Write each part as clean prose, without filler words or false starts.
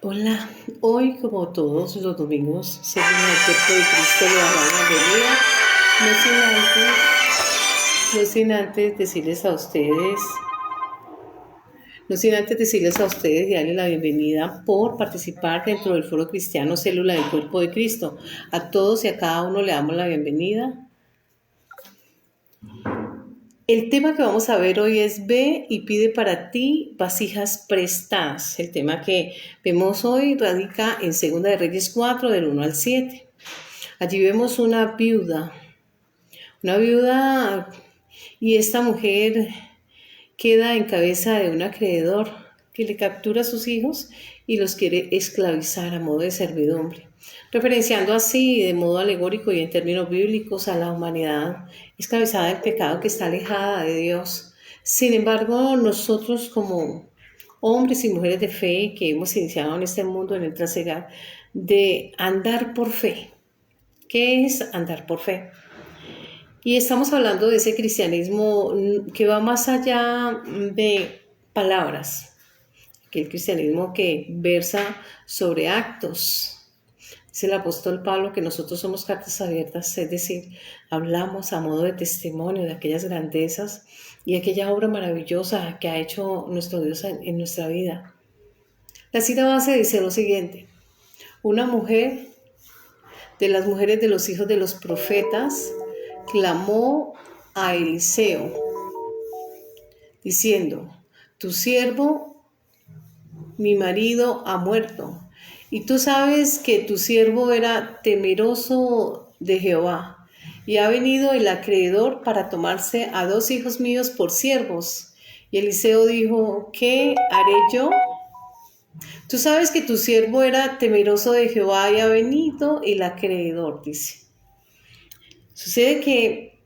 Hola, hoy como todos los domingos, según el cuerpo de Cristo le damos la bienvenida, no sin antes decirles a ustedes, no sin antes decirles a ustedes y darles la bienvenida por participar dentro del Foro Cristiano Célula del Cuerpo de Cristo. A todos y a cada uno le damos la bienvenida. El tema que vamos a ver hoy es Ve y pide para ti vasijas prestadas. El tema que vemos hoy radica en 2 Reyes 4, del 1 al 7. Allí vemos una viuda, y esta mujer queda en cabeza de un acreedor que le captura a sus hijos y los quiere esclavizar a modo de servidumbre, referenciando así de modo alegórico y en términos bíblicos a la humanidad esclavizada del pecado que está alejada de Dios. Sin embargo, nosotros como hombres y mujeres de fe que hemos iniciado en este mundo en el trasegar de andar por fe. ¿Qué es andar por fe? Y estamos hablando de ese cristianismo que va más allá de palabras, que el cristianismo que versa sobre actos. Dice el apóstol Pablo que nosotros somos cartas abiertas, es decir, hablamos a modo de testimonio de aquellas grandezas y aquella obra maravillosa que ha hecho nuestro Dios en nuestra vida. La cita base dice lo siguiente: una mujer de las mujeres de los hijos de los profetas clamó a Eliseo, diciendo: tu siervo, mi marido, ha muerto, y tú sabes que tu siervo era temeroso de Jehová, y ha venido el acreedor para tomarse a 2 hijos míos por siervos. Y Eliseo dijo: ¿qué haré yo? Tú sabes que tu siervo era temeroso de Jehová y ha venido el acreedor, dice. Sucede que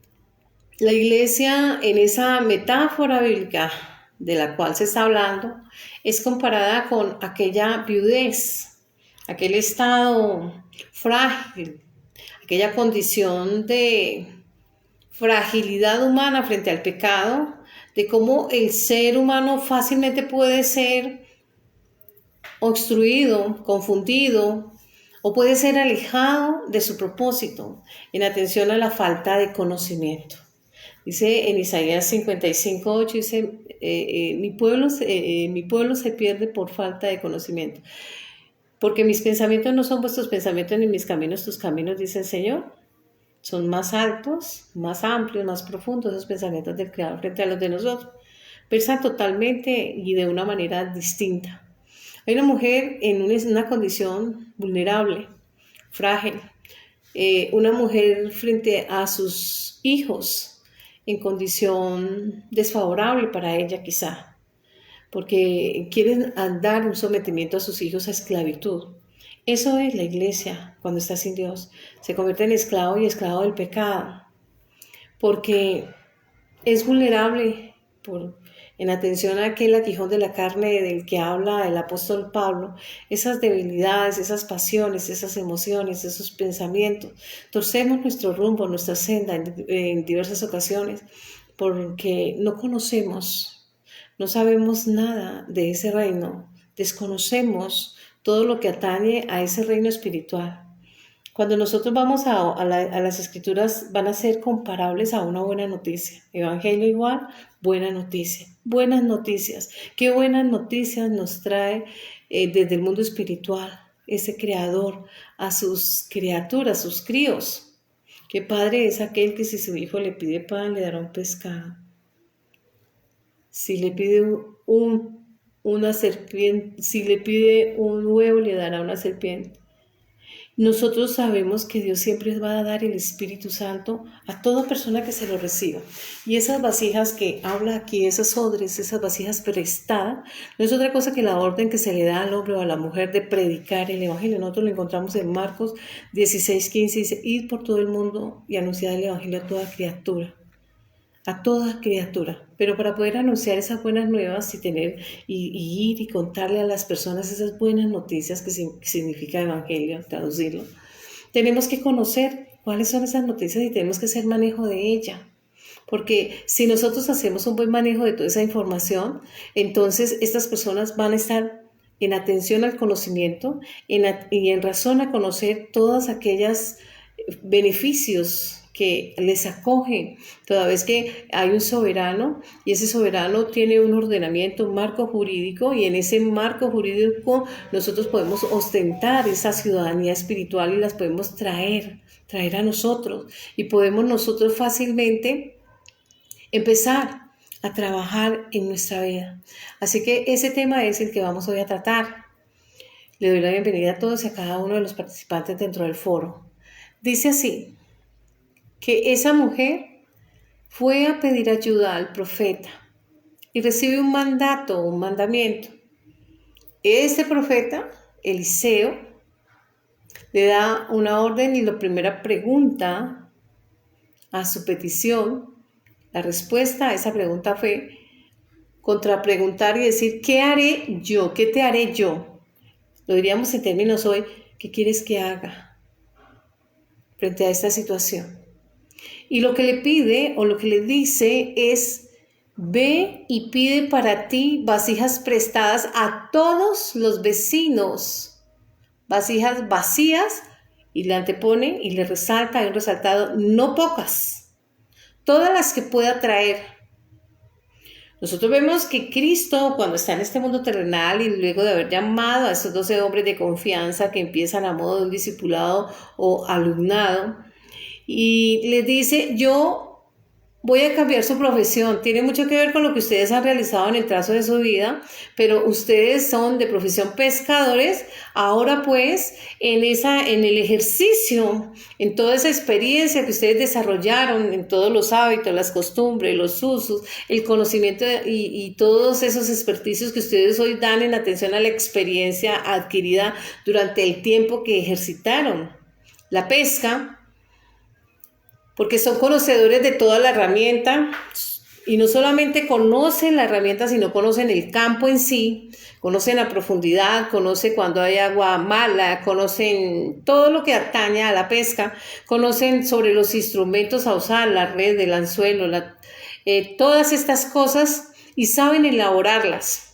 la iglesia, en esa metáfora bíblica de la cual se está hablando, es comparada con aquella viudez, aquel estado frágil, aquella condición de fragilidad humana frente al pecado, de cómo el ser humano fácilmente puede ser obstruido, confundido, o puede ser alejado de su propósito en atención a la falta de conocimiento. Dice en Isaías 55:8, dice, mi pueblo se pierde por falta de conocimiento. Porque mis pensamientos no son vuestros pensamientos, ni mis caminos tus caminos, dice el Señor. Son más altos, más amplios, más profundos esos pensamientos del Creador frente a los de nosotros. Versan totalmente y de una manera distinta. Hay una mujer en una condición vulnerable, frágil. Una mujer frente a sus hijos en condición desfavorable para ella quizá, porque quieren dar un sometimiento a sus hijos a esclavitud. Eso es la iglesia cuando está sin Dios. Se convierte en esclavo y esclavo del pecado, porque es vulnerable en atención a aquel aguijón de la carne del que habla el apóstol Pablo, esas debilidades, esas pasiones, esas emociones, esos pensamientos. Torcemos nuestro rumbo, nuestra senda en diversas ocasiones porque no conocemos, no sabemos nada de ese reino, desconocemos todo lo que atañe a ese reino espiritual. Cuando nosotros vamos a las escrituras, van a ser comparables a una buena noticia. Evangelio igual, buena noticia. Buenas noticias. Qué buenas noticias nos trae desde el mundo espiritual ese creador a sus criaturas, sus críos. Qué padre es aquel que si su hijo le pide pan, le dará un pescado. Si le pide una serpiente, si le pide un huevo, le dará una serpiente. Nosotros sabemos que Dios siempre va a dar el Espíritu Santo a toda persona que se lo reciba. Y esas vasijas que habla aquí, esas odres, esas vasijas prestadas, no es otra cosa que la orden que se le da al hombre o a la mujer de predicar el Evangelio. Nosotros lo encontramos en Marcos 16:15, dice: id por todo el mundo y anunciad el Evangelio a toda criatura. A toda criatura. Pero para poder anunciar esas buenas nuevas y ir y contarle a las personas esas buenas noticias que significa evangelio, traducirlo, tenemos que conocer cuáles son esas noticias y tenemos que hacer manejo de ella. Porque si nosotros hacemos un buen manejo de toda esa información, entonces estas personas van a estar en atención al conocimiento y en razón a conocer todas aquellas beneficios que les acogen, toda vez que hay un soberano y ese soberano tiene un ordenamiento, un marco jurídico, y en ese marco jurídico nosotros podemos ostentar esa ciudadanía espiritual y las podemos traer a nosotros, y podemos nosotros fácilmente empezar a trabajar en nuestra vida. Así que ese tema es el que vamos hoy a tratar. Le doy la bienvenida a todos y a cada uno de los participantes dentro del foro. Dice así, que esa mujer fue a pedir ayuda al profeta y recibe un mandato, un mandamiento. Este profeta, Eliseo, le da una orden y la primera pregunta a su petición, la respuesta a esa pregunta fue contrapreguntar y decir, ¿qué haré yo? ¿Qué te haré yo? Lo diríamos en términos hoy, ¿qué quieres que haga frente a esta situación? Y lo que le pide o lo que le dice es, ve y pide para ti vasijas prestadas a todos los vecinos, vasijas vacías, y le antepone y le resalta, hay un resaltado, no pocas, todas las que pueda traer. Nosotros vemos que Cristo, cuando está en este mundo terrenal y luego de haber llamado a esos 12 hombres de confianza que empiezan a modo de un discipulado o alumnado, y les dice, yo voy a cambiar su profesión. Tiene mucho que ver con lo que ustedes han realizado en el trazo de su vida, pero ustedes son de profesión pescadores. Ahora pues, en el ejercicio, en toda esa experiencia que ustedes desarrollaron, en todos los hábitos, las costumbres, los usos, el conocimiento y todos esos experticios que ustedes hoy dan en atención a la experiencia adquirida durante el tiempo que ejercitaron la pesca, porque son conocedores de toda la herramienta, y no solamente conocen la herramienta, sino conocen el campo en sí, conocen a profundidad, conocen cuando hay agua mala, conocen todo lo que atañe a la pesca, conocen sobre los instrumentos a usar, la red, el anzuelo, todas estas cosas, y saben elaborarlas,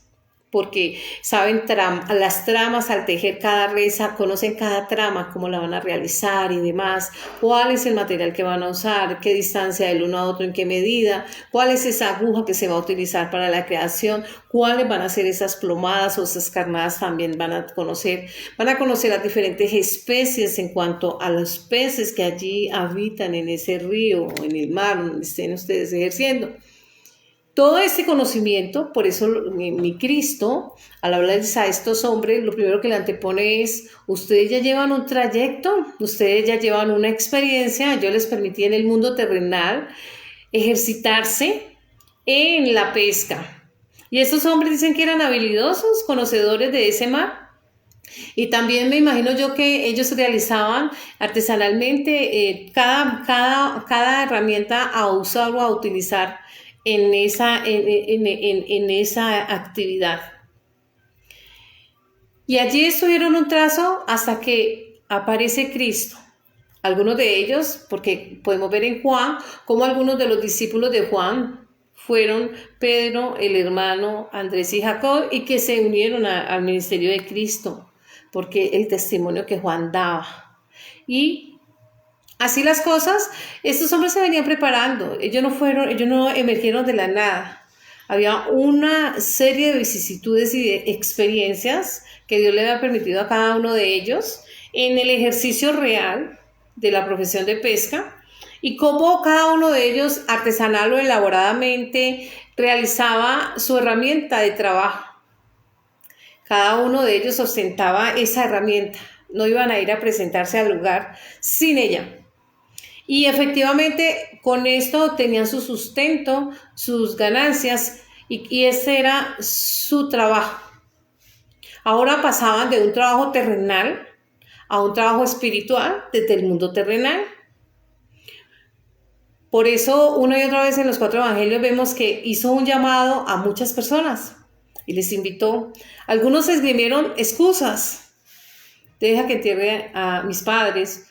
porque saben las tramas al tejer cada reza, conocen cada trama, cómo la van a realizar y demás, cuál es el material que van a usar, qué distancia del uno a otro, en qué medida, cuál es esa aguja que se va a utilizar para la creación, cuáles van a ser esas plomadas o esas carnadas, también van a conocer las diferentes especies en cuanto a los peces que allí habitan en ese río o en el mar donde estén ustedes ejerciendo. Todo este conocimiento, por eso mi Cristo, al hablarles a estos hombres, lo primero que le antepone es, ustedes ya llevan un trayecto, ustedes ya llevan una experiencia, yo les permití en el mundo terrenal ejercitarse en la pesca. Y estos hombres dicen que eran habilidosos, conocedores de ese mar. Y también me imagino yo que ellos realizaban artesanalmente cada herramienta a usar o a utilizar en esa actividad. Y allí estuvieron un trazo hasta que aparece Cristo. Algunos de ellos, porque podemos ver en Juan, cómo algunos de los discípulos de Juan fueron Pedro, el hermano Andrés y Jacob, y que se unieron al ministerio de Cristo, porque el testimonio que Juan daba. Y así las cosas, estos hombres se venían preparando, ellos no emergieron de la nada. Había una serie de vicisitudes y de experiencias que Dios le había permitido a cada uno de ellos en el ejercicio real de la profesión de pesca, y cómo cada uno de ellos artesanal o elaboradamente realizaba su herramienta de trabajo. Cada uno de ellos ostentaba esa herramienta, no iban a ir a presentarse al lugar sin ella. Y efectivamente con esto tenían su sustento, sus ganancias, y ese era su trabajo. Ahora pasaban de un trabajo terrenal a un trabajo espiritual desde el mundo terrenal. Por eso una y otra vez en los 4 evangelios vemos que hizo un llamado a muchas personas y les invitó. Algunos esgrimieron excusas. Deja que entierre a mis padres,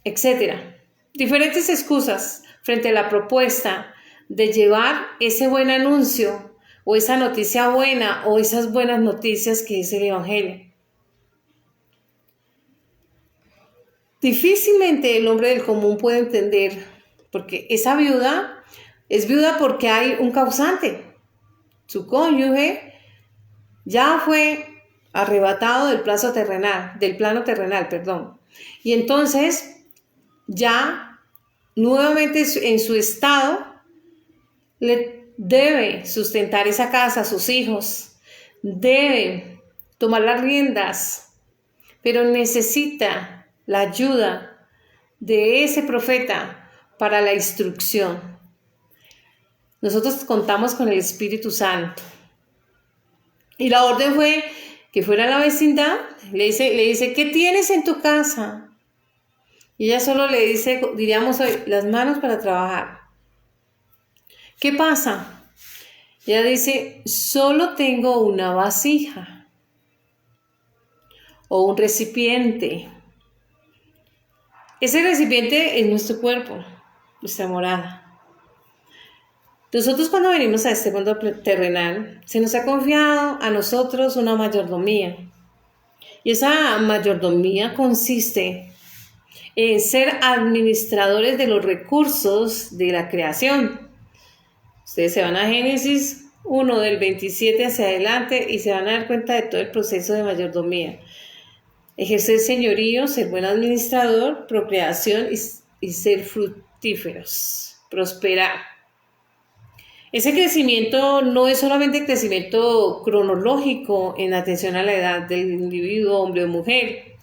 etcétera. Diferentes excusas frente a la propuesta de llevar ese buen anuncio o esa noticia buena o esas buenas noticias que es el Evangelio. Difícilmente el hombre del común puede entender, porque esa viuda es viuda porque hay un causante. Su cónyuge ya fue arrebatado del plano terrenal, perdón. Y entonces ya nuevamente en su estado le debe sustentar esa casa, sus hijos, debe tomar las riendas, pero necesita la ayuda de ese profeta para la instrucción. Nosotros contamos con el Espíritu Santo. Y la orden fue que fuera a la vecindad, le dice, ¿qué tienes en tu casa? Y ella solo le dice, diríamos hoy, las manos para trabajar. ¿Qué pasa? Ella dice, solo tengo una vasija o un recipiente. Ese recipiente es nuestro cuerpo, nuestra morada. Nosotros cuando venimos a este mundo terrenal, se nos ha confiado a nosotros una mayordomía. Y esa mayordomía consiste en ser administradores de los recursos de la creación. Ustedes se van a Génesis 1 del 27 hacia adelante y se van a dar cuenta de todo el proceso de mayordomía. Ejercer señorío, ser buen administrador, procreación y ser fructíferos, prosperar. Ese crecimiento no es solamente crecimiento cronológico en atención a la edad del individuo, hombre o mujer,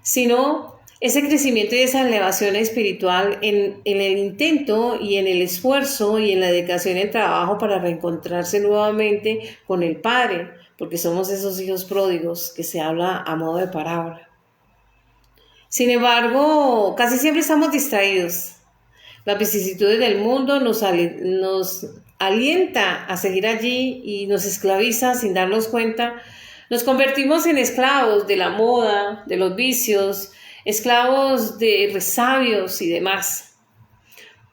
sino ese crecimiento y esa elevación espiritual en el intento y en el esfuerzo y en la dedicación y el trabajo para reencontrarse nuevamente con el Padre, porque somos esos hijos pródigos que se habla a modo de parábola. Sin embargo, casi siempre estamos distraídos. Las vicisitudes del mundo nos alienta a seguir allí y nos esclaviza sin darnos cuenta. Nos convertimos en esclavos de la moda, de los vicios, esclavos de resabios y demás.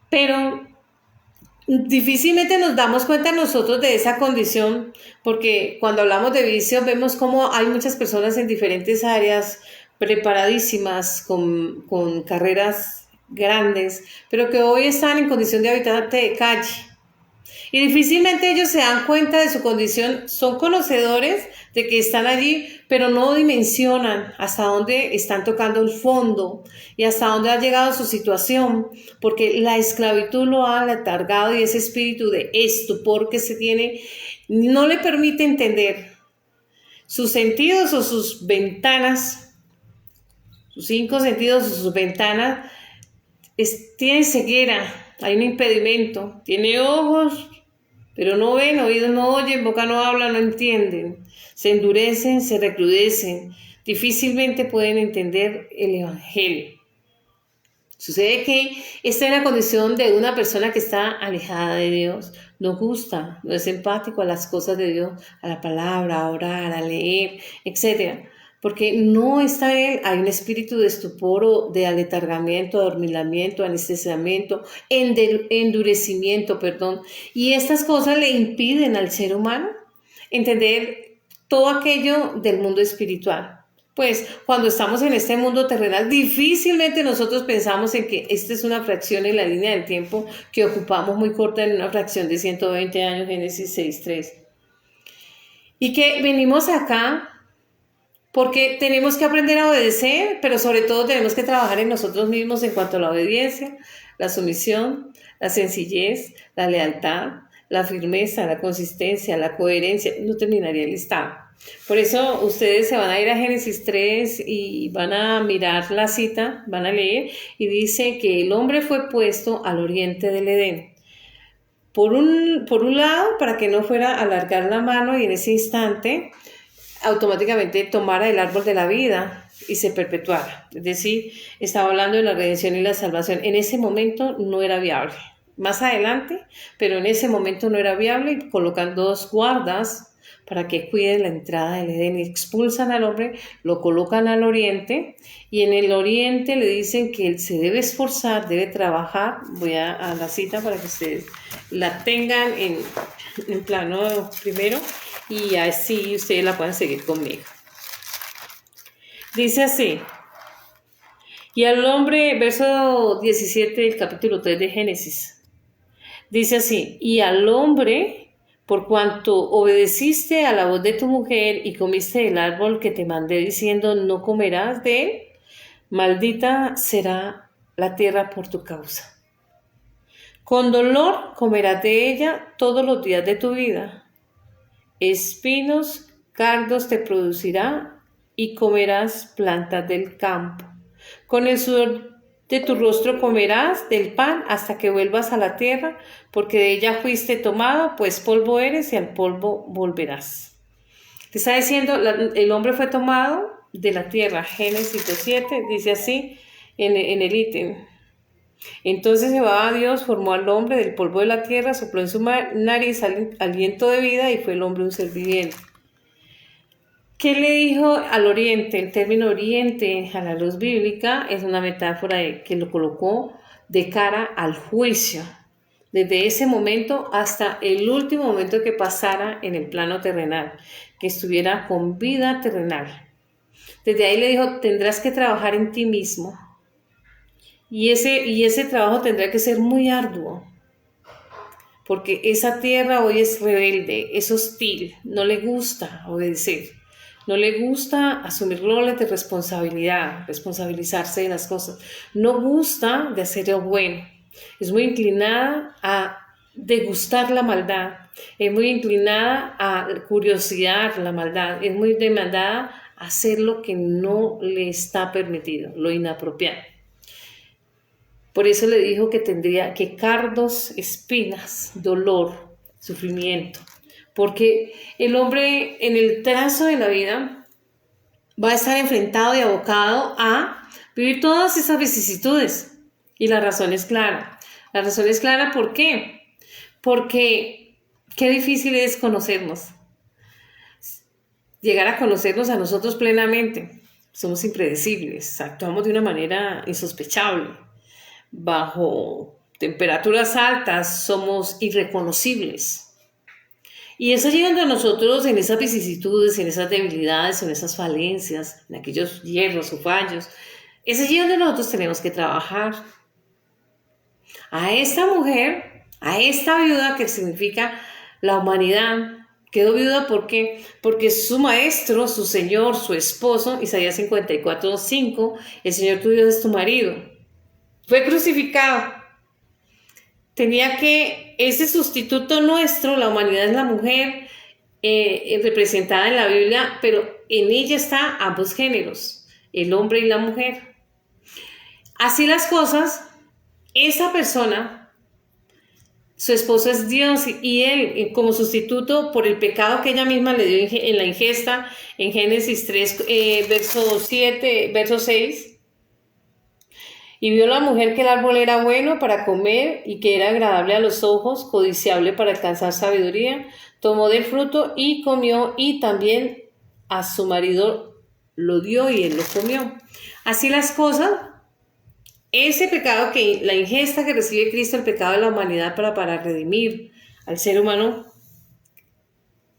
Pero difícilmente nos damos cuenta nosotros de esa condición, porque cuando hablamos de vicios vemos cómo hay muchas personas en diferentes áreas preparadísimas con carreras grandes, pero que hoy están en condición de habitante de calle. Y difícilmente ellos se dan cuenta de su condición, son conocedores de que están allí, pero no dimensionan hasta dónde están tocando el fondo y hasta dónde ha llegado su situación, porque la esclavitud lo ha letargado y ese espíritu de estupor que se tiene no le permite entender sus sentidos o sus ventanas, sus 5 sentidos o sus ventanas. Tiene ceguera, hay un impedimento, tiene ojos, pero no ven, oídos no oyen, boca no habla, no entienden, se endurecen, se recrudecen, difícilmente pueden entender el Evangelio. Sucede que esta es la condición de una persona que está alejada de Dios, no gusta, no es empático a las cosas de Dios, a la palabra, a orar, a leer, etc., porque no está él, hay un espíritu de estupor o de aletargamiento, adormilamiento, anestesiamiento, endurecimiento, y estas cosas le impiden al ser humano entender todo aquello del mundo espiritual. Pues cuando estamos en este mundo terrenal, difícilmente nosotros pensamos en que esta es una fracción en la línea del tiempo que ocupamos muy corta en una fracción de 120 años, Génesis 6:3. Y que venimos acá porque tenemos que aprender a obedecer, pero sobre todo tenemos que trabajar en nosotros mismos en cuanto a la obediencia, la sumisión, la sencillez, la lealtad, la firmeza, la consistencia, la coherencia. No terminaría el listado. Por eso ustedes se van a ir a Génesis 3 y van a mirar la cita, van a leer, y dice que el hombre fue puesto al oriente del Edén. Por un lado, para que no fuera a alargar la mano y en ese instante automáticamente tomara el árbol de la vida y se perpetuara. Es decir, estaba hablando de la redención y la salvación. En ese momento no era viable. Más adelante, pero en ese momento no era viable, y colocan 2 guardas para que cuide la entrada del Edén. Expulsan al hombre, lo colocan al oriente y en el oriente le dicen que él se debe esforzar, debe trabajar. Voy a la cita para que ustedes la tengan en plano primero y así ustedes la puedan seguir conmigo. Dice así, y al hombre, verso 17 del capítulo 3 de Génesis, dice así, y al hombre, por cuanto obedeciste a la voz de tu mujer y comiste del árbol que te mandé diciendo, no comerás de él, maldita será la tierra por tu causa. Con dolor comerás de ella todos los días de tu vida. Espinos, cardos te producirá y comerás plantas del campo. Con el sudor de tu rostro comerás del pan hasta que vuelvas a la tierra, porque de ella fuiste tomado, pues polvo eres y al polvo volverás. Te está diciendo, el hombre fue tomado de la tierra. Génesis 2:7 dice así en el ítem. Entonces Jehová Dios formó al hombre del polvo de la tierra, sopló en su nariz aliento de vida y fue el hombre un ser viviente. ¿Qué le dijo al oriente? El término oriente a la luz bíblica es una metáfora que lo colocó de cara al juicio, desde ese momento hasta el último momento que pasara en el plano terrenal, que estuviera con vida terrenal. Desde ahí le dijo, tendrás que trabajar en ti mismo. Y ese trabajo tendrá que ser muy arduo, porque esa tierra hoy es rebelde, es hostil, no le gusta obedecer. No le gusta asumir roles de responsabilidad, responsabilizarse de las cosas. No gusta de hacer lo bueno. Es muy inclinada a degustar la maldad. Es muy inclinada a curiosidad la maldad. Es muy demandada a hacer lo que no le está permitido, lo inapropiado. Por eso le dijo que tendría que cardos, espinas, dolor, sufrimiento. Porque el hombre en el trazo de la vida va a estar enfrentado y abocado a vivir todas esas vicisitudes. Y la razón es clara. La razón es clara, ¿por qué? Porque qué difícil es conocernos. Llegar a conocernos a nosotros plenamente. Somos impredecibles, actuamos de una manera insospechable. Bajo temperaturas altas somos irreconocibles. Y es allí donde nosotros, en esas vicisitudes, en esas debilidades, en esas falencias, en aquellos hierros o fallos, es allí donde nosotros tenemos que trabajar. A esta mujer, a esta viuda que significa la humanidad, quedó viuda ¿por qué? Porque su maestro, su Señor, su esposo, Isaías 54:5, el Señor tu Dios es tu marido, fue crucificado. Tenía que, ese sustituto nuestro, la humanidad es la mujer, representada en la Biblia, pero en ella está ambos géneros, el hombre y la mujer. Así las cosas, esa persona, su esposo es Dios y él como sustituto por el pecado que ella misma le dio en la ingesta, en Génesis 3, verso 6. Y vio la mujer que el árbol era bueno para comer y que era agradable a los ojos, codiciable para alcanzar sabiduría. Tomó del fruto y comió y también a su marido lo dio y él lo comió. Así las cosas, ese pecado que la ingesta que recibe Cristo, el pecado de la humanidad para redimir al ser humano,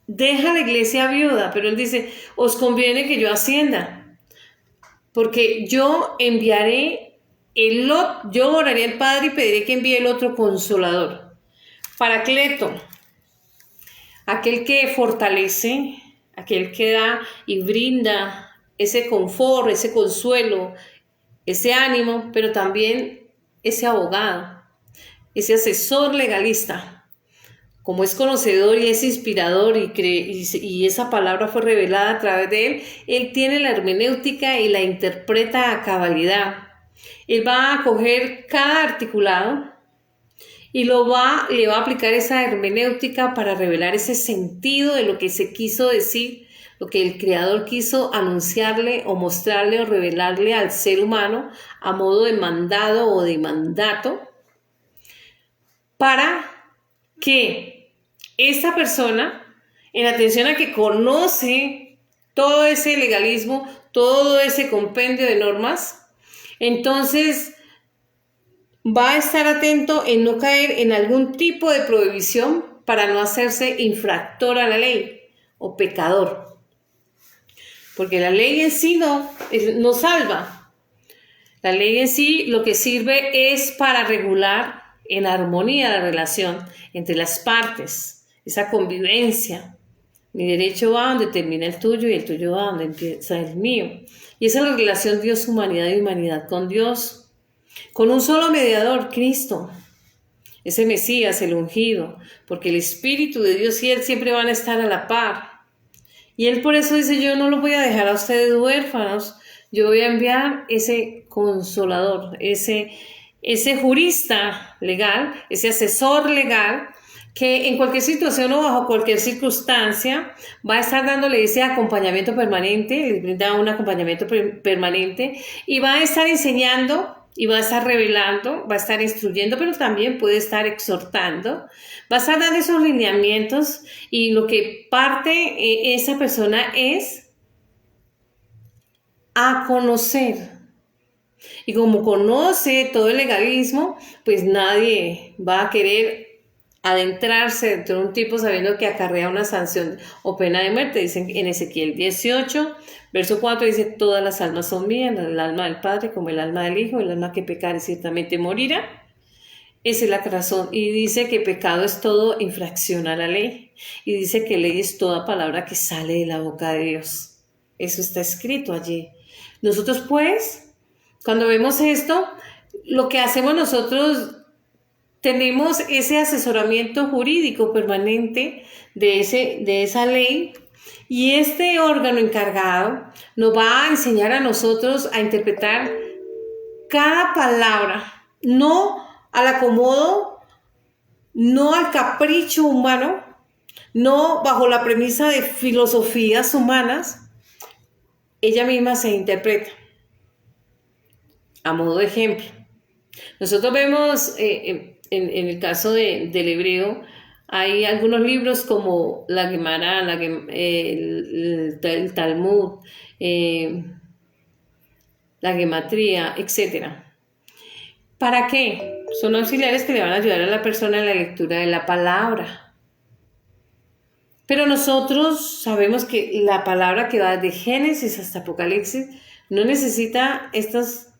deja la iglesia viuda, pero él dice, os conviene que yo ascienda, porque yo enviaré yo oraré al Padre y pediré que envíe el otro consolador, Paracleto, aquel que fortalece, aquel que da y brinda ese confort, ese consuelo, ese ánimo, pero también ese abogado, ese asesor legalista. Como es conocedor y es inspirador y esa palabra fue revelada a través de él tiene la hermenéutica y la interpreta a cabalidad. Él va a coger cada articulado y le va a aplicar esa hermenéutica para revelar ese sentido de lo que se quiso decir, lo que el Creador quiso anunciarle o mostrarle o revelarle al ser humano a modo de mandado o de mandato, para que esta persona en atención a que conoce todo ese legalismo, todo ese compendio de normas, entonces va a estar atento en no caer en algún tipo de prohibición para no hacerse infractor a la ley o pecador. Porque la ley en sí no salva. La ley en sí lo que sirve es para regular en armonía la relación entre las partes, esa convivencia. Mi derecho va donde termina el tuyo y el tuyo va donde empieza el mío. Y esa es la relación Dios-humanidad y humanidad con Dios. Con un solo mediador, Cristo. Ese Mesías, el ungido. Porque el Espíritu de Dios y Él siempre van a estar a la par. Y Él por eso dice, yo no los voy a dejar a ustedes huérfanos. Yo voy a enviar ese consolador, ese jurista legal, ese asesor legal, que en cualquier situación o bajo cualquier circunstancia va a estar dándole ese acompañamiento permanente, les brinda un acompañamiento permanente y va a estar enseñando y va a estar revelando, va a estar instruyendo, pero también puede estar exhortando, va a estar dando esos lineamientos y lo que parte esa persona es a conocer. Y como conoce todo el legalismo, pues nadie va a querer adentrarse dentro de un tipo sabiendo que acarrea una sanción o pena de muerte. Dicen en Ezequiel 18, verso 4, dice, todas las almas son mías, el alma del Padre como el alma del Hijo, el alma que pecare ciertamente morirá. Esa es la razón. Y dice que pecado es todo infracción a la ley. Y dice que ley es toda palabra que sale de la boca de Dios. Eso está escrito allí. Nosotros pues, cuando vemos esto, lo que hacemos nosotros, tenemos ese asesoramiento jurídico permanente de esa ley y este órgano encargado nos va a enseñar a nosotros a interpretar cada palabra, no al acomodo, no al capricho humano, no bajo la premisa de filosofías humanas, ella misma se interpreta. A modo de ejemplo, nosotros vemos en el caso del hebreo, hay algunos libros como la Gemara, el Talmud, la Gematría, etc. ¿Para qué? Son auxiliares que le van a ayudar a la persona en la lectura de la palabra. Pero nosotros sabemos que la palabra que va de Génesis hasta Apocalipsis no necesita estas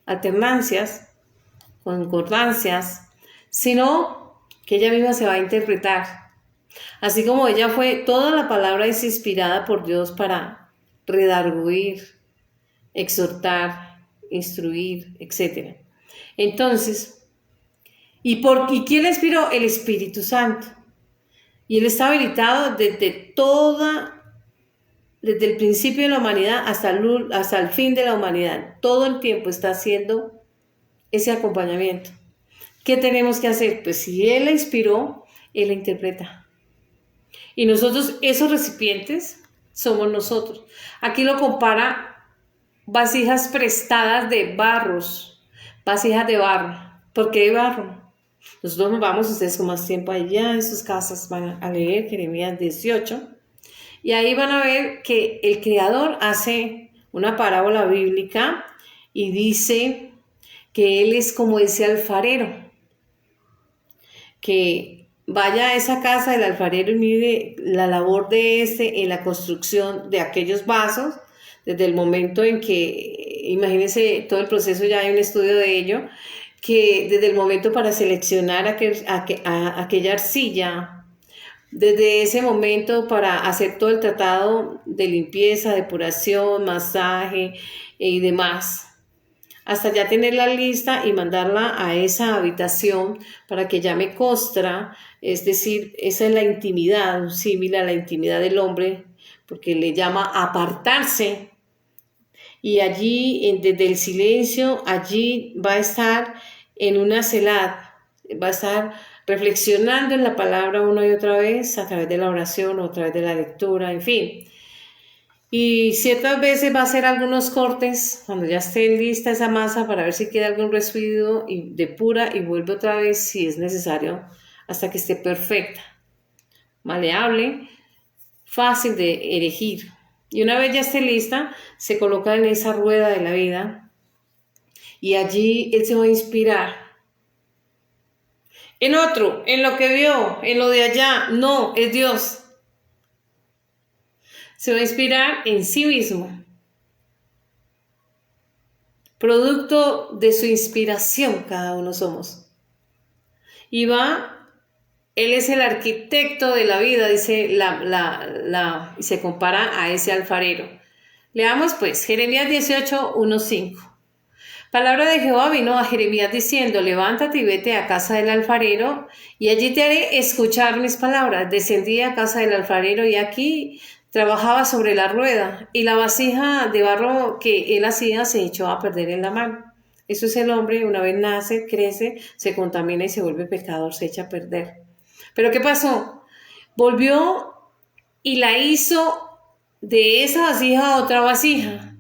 alternancias, concordancias, sino que ella misma se va a interpretar. Así como ella fue, toda la palabra es inspirada por Dios para redarguir, exhortar, instruir, etc. Entonces, ¿y quién le inspiró? El Espíritu Santo. Y Él está habilitado desde el principio de la humanidad hasta el fin de la humanidad. Todo el tiempo está haciendo ese acompañamiento. ¿Qué tenemos que hacer? Pues si Él la inspiró, Él la interpreta. Y nosotros, esos recipientes, somos nosotros. Aquí lo compara vasijas prestadas de barros, vasijas de barro. ¿Por qué de barro? Nosotros nos vamos, ustedes con más tiempo allá en sus casas van a leer Jeremías 18 y ahí van a ver que el Creador hace una parábola bíblica y dice que Él es como ese alfarero, que vaya a esa casa del alfarero y mire la labor de en la construcción de aquellos vasos, desde el momento en que, imagínense todo el proceso, ya hay un estudio de ello, que desde el momento para seleccionar aquella arcilla, desde ese momento para hacer todo el tratado de limpieza, depuración, masaje y demás, hasta ya tenerla lista y mandarla a esa habitación para que llame costra, es decir, esa es la intimidad, similar a la intimidad del hombre, porque le llama apartarse, y allí, desde el silencio, allí va a estar en una celad, va a estar reflexionando en la palabra una y otra vez, a través de la oración o a través de la lectura, en fin. Y ciertas veces va a hacer algunos cortes cuando ya esté lista esa masa para ver si queda algún residuo y depura y vuelve otra vez si es necesario hasta que esté perfecta, maleable, fácil de erigir. Y una vez ya esté lista, se coloca en esa rueda de la vida y allí él se va a inspirar en otro, en lo que vio, en lo de allá. No, es Dios. Se va a inspirar en sí mismo, producto de su inspiración cada uno somos. Y él es el arquitecto de la vida, dice y se compara a ese alfarero. Leamos pues Jeremías 18, 1, 5. Palabra de Jehová vino a Jeremías diciendo, levántate y vete a casa del alfarero, y allí te haré escuchar mis palabras. Descendí a casa del alfarero, y aquí trabajaba sobre la rueda, y la vasija de barro que él hacía se echó a perder en la mano. Eso es el hombre, una vez nace, crece, se contamina y se vuelve pecador, se echa a perder. ¿Pero qué pasó? Volvió y la hizo de esa vasija a otra vasija.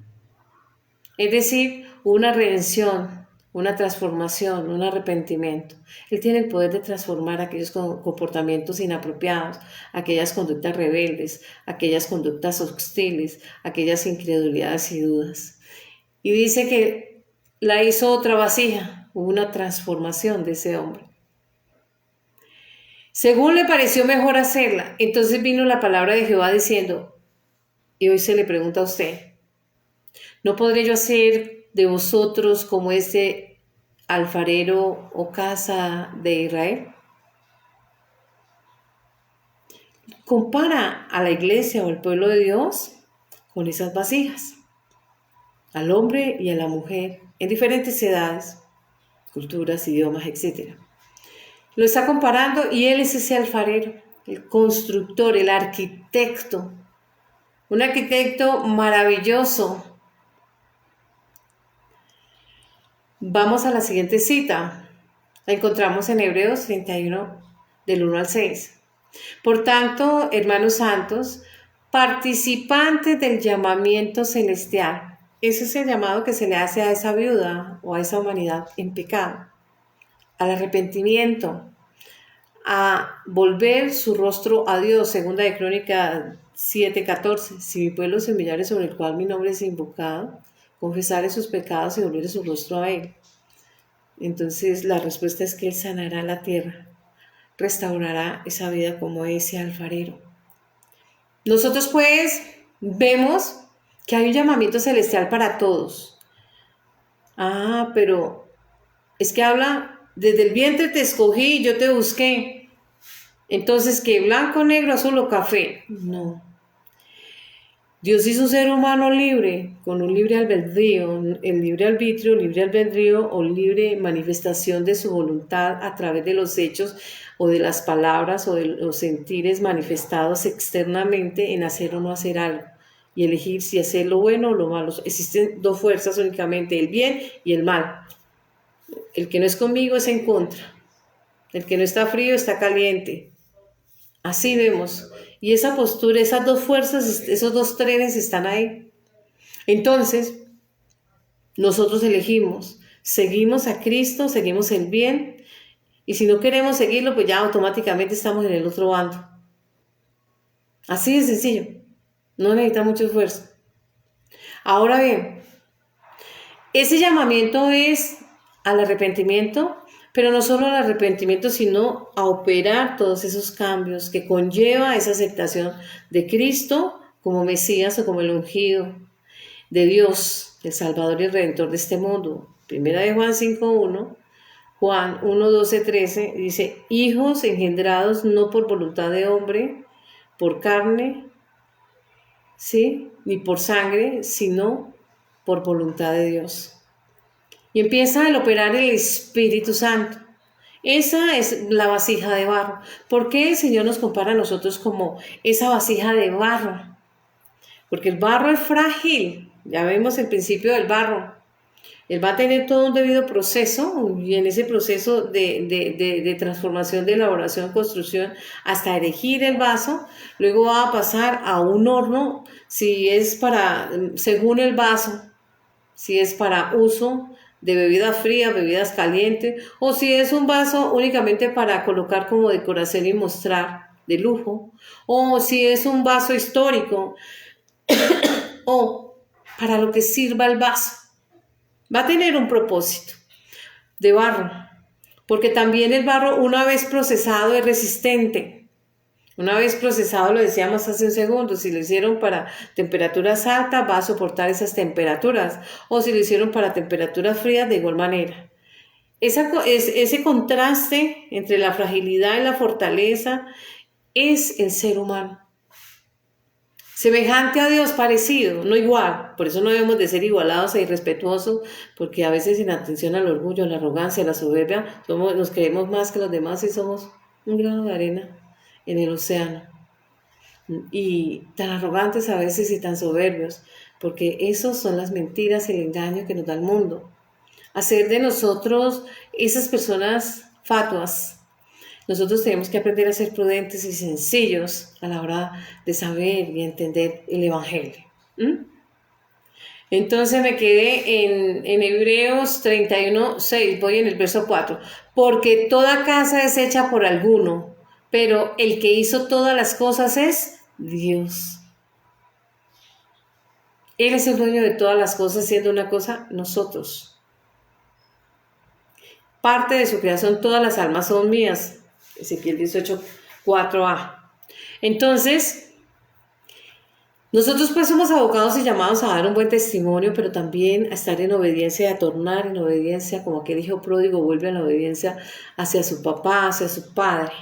Es decir, una redención, una transformación, un arrepentimiento. Él tiene el poder de transformar aquellos comportamientos inapropiados, aquellas conductas rebeldes, aquellas conductas hostiles, aquellas incredulidades y dudas. Y dice que la hizo otra vasija, hubo una transformación de ese hombre. Según le pareció mejor hacerla, entonces vino la palabra de Jehová diciendo, y hoy se le pregunta a usted, ¿no podré yo hacer de vosotros como ese alfarero o casa de Israel? Compara a la iglesia o al pueblo de Dios con esas vasijas, al hombre y a la mujer, en diferentes edades, culturas, idiomas, etc. Lo está comparando y él es ese alfarero, el constructor, el arquitecto, un arquitecto maravilloso. Vamos a la siguiente cita. La encontramos en Hebreos 31, del 1 al 6. Por tanto, hermanos santos, participantes del llamamiento celestial. Ese es el llamado que se le hace a esa viuda o a esa humanidad en pecado. Al arrepentimiento, a volver su rostro a Dios. Segunda de Crónicas 7:14. Si mi pueblo se humillare sobre el cual mi nombre es invocado, confesaré sus pecados y volveré su rostro a él. Entonces la respuesta es que él sanará la tierra, restaurará esa vida como ese alfarero. Nosotros pues vemos que hay un llamamiento celestial para todos. Pero es que habla, desde el vientre te escogí y yo te busqué. Entonces, ¿qué? ¿Blanco, negro, azul o café? No. Dios hizo un ser humano libre, con un libre albedrío, el libre arbitrio, libre albedrío o libre manifestación de su voluntad a través de los hechos o de las palabras o de los sentires manifestados externamente en hacer o no hacer algo y elegir si hacer lo bueno o lo malo. Existen dos fuerzas únicamente, el bien y el mal. El que no es conmigo es en contra. El que no está frío está caliente. Así vemos. Y esa postura, esas dos fuerzas, esos dos trenes están ahí. Entonces, nosotros elegimos, seguimos a Cristo, seguimos el bien, y si no queremos seguirlo, pues ya automáticamente estamos en el otro bando. Así de sencillo. No necesita mucho esfuerzo. Ahora bien, ese llamamiento es al arrepentimiento, pero no solo al arrepentimiento, sino a operar todos esos cambios que conlleva esa aceptación de Cristo como Mesías o como el ungido de Dios, el Salvador y el Redentor de este mundo. Primera de Juan 5:1, Juan 1:12-13 dice, hijos engendrados no por voluntad de hombre, por carne, ¿sí? Ni por sangre, sino por voluntad de Dios. Y empieza el operar el Espíritu Santo. Esa es la vasija de barro. ¿Por qué el Señor nos compara a nosotros como esa vasija de barro? Porque el barro es frágil. Ya vemos el principio del barro. Él va a tener todo un debido proceso y en ese proceso de transformación, de elaboración, construcción, hasta erigir el vaso, luego va a pasar a un horno, si es según el vaso, si es para uso de bebidas frías, bebidas calientes, o si es un vaso únicamente para colocar como decoración y mostrar. de lujo, o si es un vaso histórico, o para lo que sirva el vaso. Va a tener un propósito de barro, porque también el barro, una vez procesado, es resistente. Una vez procesado, lo decíamos hace un segundo, si lo hicieron para temperaturas altas, va a soportar esas temperaturas, o si lo hicieron para temperaturas frías, de igual manera. Ese contraste entre la fragilidad y la fortaleza es el ser humano. Semejante a Dios, parecido, no igual. Por eso no debemos de ser igualados e irrespetuosos, porque a veces en atención al orgullo, a la arrogancia, a la soberbia, nos creemos más que los demás y somos un grano de arena en el océano. Y tan arrogantes a veces y tan soberbios, porque esos son las mentiras y el engaño que nos da el mundo. Hacer de nosotros esas personas fatuas. Nosotros tenemos que aprender a ser prudentes y sencillos a la hora de saber y entender el Evangelio. Entonces me quedé en Hebreos 31:6, voy en el verso 4. Porque toda casa es hecha por alguno, pero el que hizo todas las cosas es Dios. Él es el dueño de todas las cosas, siendo una cosa nosotros. Parte de su creación, todas las almas son mías. Ezequiel 18:4a. Entonces, nosotros pues somos abocados y llamados a dar un buen testimonio, pero también a estar en obediencia y a tornar en obediencia, como aquel hijo pródigo vuelve a la obediencia hacia su papá, hacia su padre.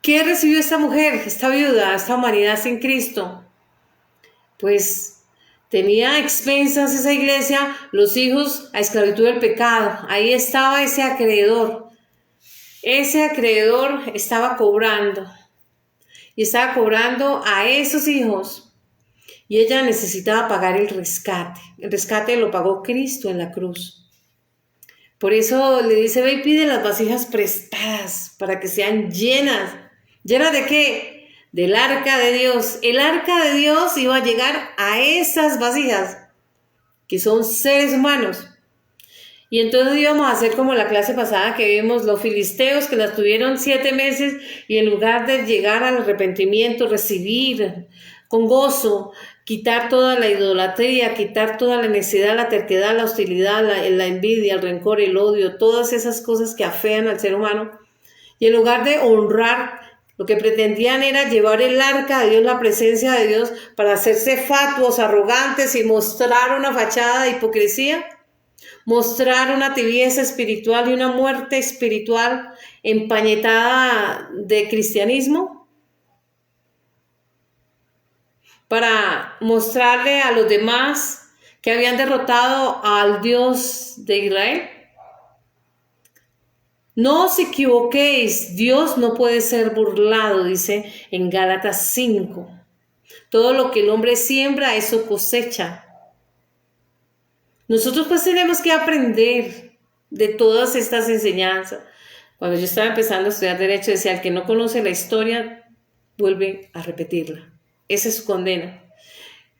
¿Qué recibió esta mujer, esta viuda, esta humanidad sin Cristo? Pues tenía a expensas esa iglesia los hijos a esclavitud del pecado. Ahí estaba ese acreedor. Ese acreedor estaba cobrando. Y estaba cobrando a esos hijos. Y ella necesitaba pagar el rescate. El rescate lo pagó Cristo en la cruz. Por eso le dice, ve y pide las vasijas prestadas para que sean llenas. ¿Llenas de qué? Del arca de Dios. El arca de Dios iba a llegar a esas vasijas, que son seres humanos. Y entonces íbamos a hacer como la clase pasada que vimos los filisteos que las tuvieron 7 meses y en lugar de llegar al arrepentimiento, recibir con gozo, quitar toda la idolatría, quitar toda la necedad, la terquedad, la hostilidad, la envidia, el rencor, el odio, todas esas cosas que afean al ser humano. Y en lugar de honrar, lo que pretendían era llevar el arca de Dios, la presencia de Dios, para hacerse fatuos, arrogantes y mostrar una fachada de hipocresía, mostrar una tibieza espiritual y una muerte espiritual empañetada de cristianismo, para mostrarle a los demás que habían derrotado al Dios de Israel. No os equivoquéis, Dios no puede ser burlado, dice en Gálatas 5. Todo lo que el hombre siembra, eso cosecha. Nosotros pues tenemos que aprender de todas estas enseñanzas. Cuando yo estaba empezando a estudiar Derecho, decía, el que no conoce la historia, vuelve a repetirla. Esa es su condena.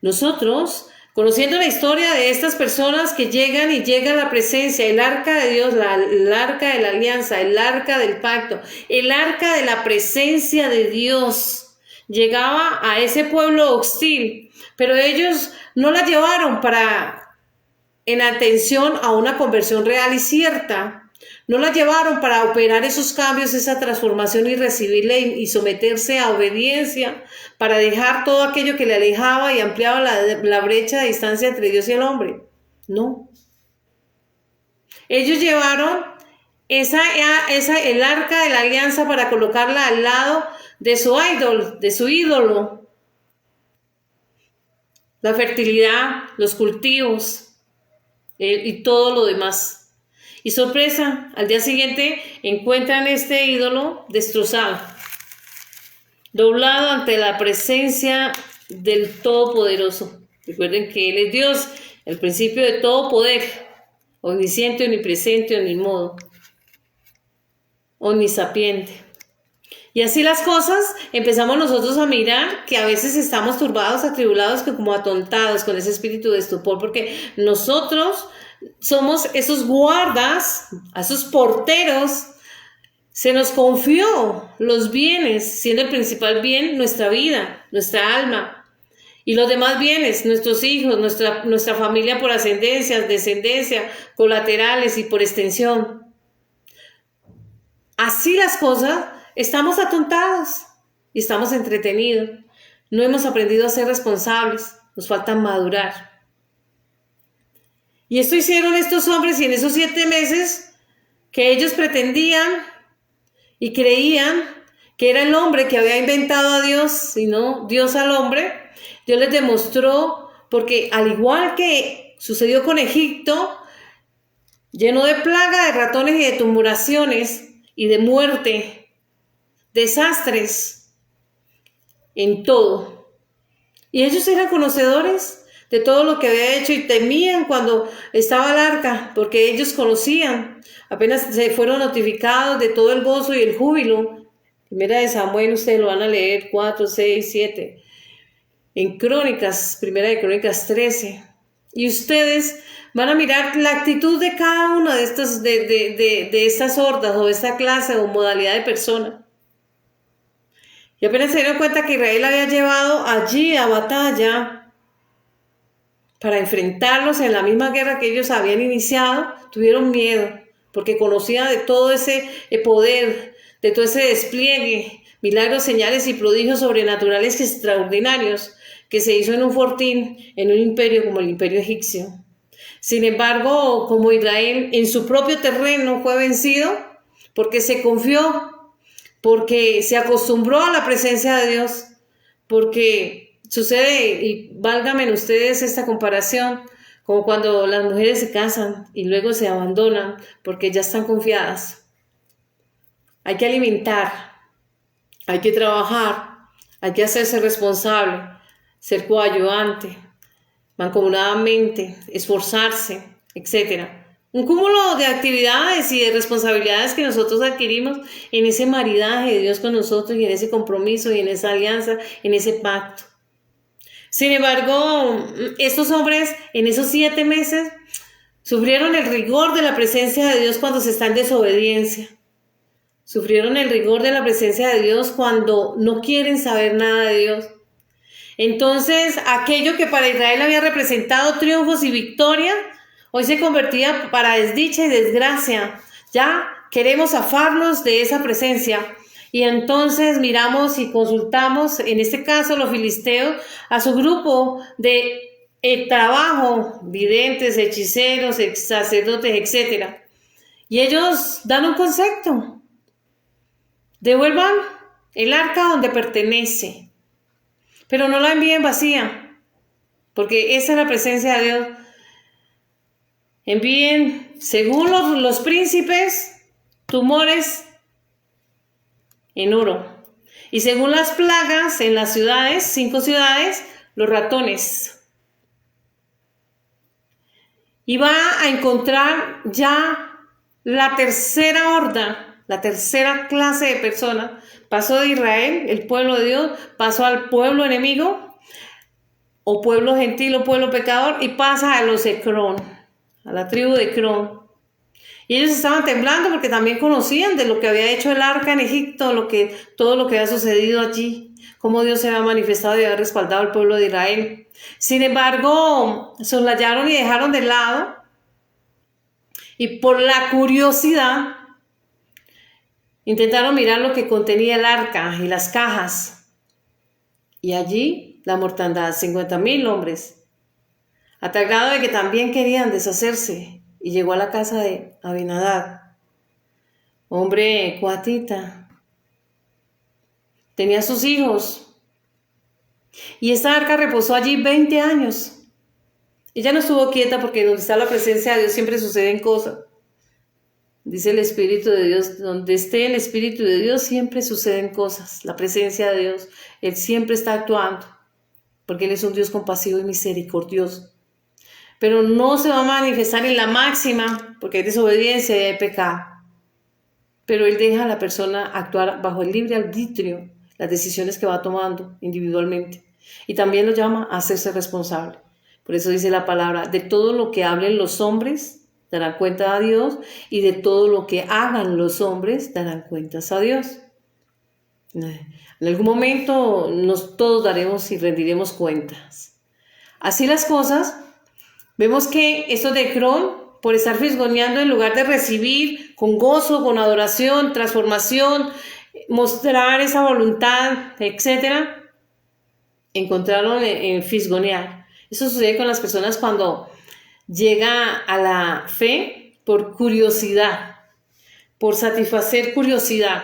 Nosotros, conociendo la historia de estas personas que llegan y llega la presencia, el arca de Dios, el arca de la alianza, el arca del pacto, el arca de la presencia de Dios, llegaba a ese pueblo hostil, pero ellos no la llevaron en atención a una conversión real y cierta. No la llevaron para operar esos cambios, esa transformación y recibirle y someterse a obediencia, para dejar todo aquello que le alejaba y ampliaba la brecha de distancia entre Dios y el hombre. No. Ellos llevaron el arca de la alianza para colocarla al lado de su ídolo. La fertilidad, los cultivos y todo lo demás. Y sorpresa, al día siguiente encuentran este ídolo destrozado, doblado ante la presencia del Todopoderoso. Recuerden que Él es Dios, el principio de todo poder, omnisciente, omnipresente, omnimodo, omnisapiente. Y así las cosas, empezamos nosotros a mirar que a veces estamos turbados, atribulados, que como atontados con ese espíritu de estupor, porque nosotros somos esos guardas, esos porteros Se nos confió los bienes, siendo el principal bien nuestra vida, nuestra alma, y los demás bienes, nuestros hijos, nuestra familia por ascendencia, descendencia, colaterales y por extensión. Así las cosas, estamos atontados y estamos entretenidos. No hemos aprendido a ser responsables, nos falta madurar. Y esto hicieron estos hombres, y en esos 7 meses que ellos pretendían y creían que era el hombre que había inventado a Dios, y no Dios al hombre, Dios les demostró, porque al igual que sucedió con Egipto, lleno de plaga, de ratones y de tumuraciones y de muerte, desastres en todo. Y ellos eran conocedores de todo lo que había hecho y temían cuando estaba el arca, porque ellos conocían, apenas se fueron notificados de todo el gozo y el júbilo. Primera de Samuel, ustedes lo van a leer 4, 6, 7. En Crónicas, Primera de Crónicas 13. Y ustedes van a mirar la actitud de cada una de estas hordas o de esta clase o modalidad de persona. Y apenas se dieron cuenta que Israel había llevado allí a batalla para enfrentarlos en la misma guerra que ellos habían iniciado, tuvieron miedo, porque conocían de todo ese poder, de todo ese despliegue, milagros, señales y prodigios sobrenaturales extraordinarios que se hizo en un fortín, en un imperio como el imperio egipcio. Sin embargo, como Israel en su propio terreno fue vencido, porque se confió, porque se acostumbró a la presencia de Dios, porque sucede, y válganme ustedes esta comparación, como cuando las mujeres se casan y luego se abandonan porque ya están confiadas. Hay que alimentar, hay que trabajar, hay que hacerse responsable, ser coayudante, mancomunadamente, esforzarse, etc. Un cúmulo de actividades y de responsabilidades que nosotros adquirimos en ese maridaje de Dios con nosotros y en ese compromiso y en esa alianza, en ese pacto. Sin embargo, estos hombres en esos 7 meses sufrieron el rigor de la presencia de Dios cuando se está en desobediencia. Sufrieron el rigor de la presencia de Dios cuando no quieren saber nada de Dios. Entonces, aquello que para Israel había representado triunfos y victoria, hoy se convertía para desdicha y desgracia. Ya queremos zafarnos de esa presencia. Y entonces miramos y consultamos, en este caso los filisteos, a su grupo de trabajo, videntes, hechiceros, sacerdotes, etc. Y ellos dan un concepto. Devuelvan el arca donde pertenece, pero no la envíen vacía, porque esa es la presencia de Dios. Envíen, según los príncipes, tumores en oro. Y según las plagas en las ciudades, 5 ciudades, los ratones. Y va a encontrar ya la tercera horda, la tercera clase de personas. Pasó de Israel, el pueblo de Dios, pasó al pueblo enemigo, o pueblo gentil o pueblo pecador, y pasa a los Ecrón, a la tribu de Ecrón. Y ellos estaban temblando porque también conocían de lo que había hecho el arca en Egipto, todo lo que había sucedido allí, cómo Dios se había manifestado y había respaldado al pueblo de Israel. Sin embargo, soslayaron y dejaron de lado, y por la curiosidad intentaron mirar lo que contenía el arca y las cajas. Y allí la mortandad, 50,000 hombres, a tal grado de que también querían deshacerse. Y llegó a la casa de Abinadab, hombre cuatita. Tenía sus hijos. Y esta arca reposó allí 20 años. Ella no estuvo quieta porque donde está la presencia de Dios siempre suceden cosas. Dice el Espíritu de Dios, donde esté el Espíritu de Dios siempre suceden cosas. La presencia de Dios, Él siempre está actuando, porque Él es un Dios compasivo y misericordioso. Pero no se va a manifestar en la máxima, porque hay desobediencia y hay pecado. Pero Él deja a la persona actuar bajo el libre arbitrio, las decisiones que va tomando individualmente. Y también lo llama a hacerse responsable. Por eso dice la palabra, de todo lo que hablen los hombres, darán cuenta a Dios, y de todo lo que hagan los hombres darán cuentas a Dios. En algún momento todos daremos y rendiremos cuentas. Así las cosas, vemos que estos de Cron, por estar fisgoneando en lugar de recibir con gozo, con adoración, transformación, mostrar esa voluntad, etcétera, encontraron en fisgonear. Eso sucede con las personas cuando llega a la fe por curiosidad, por satisfacer curiosidad.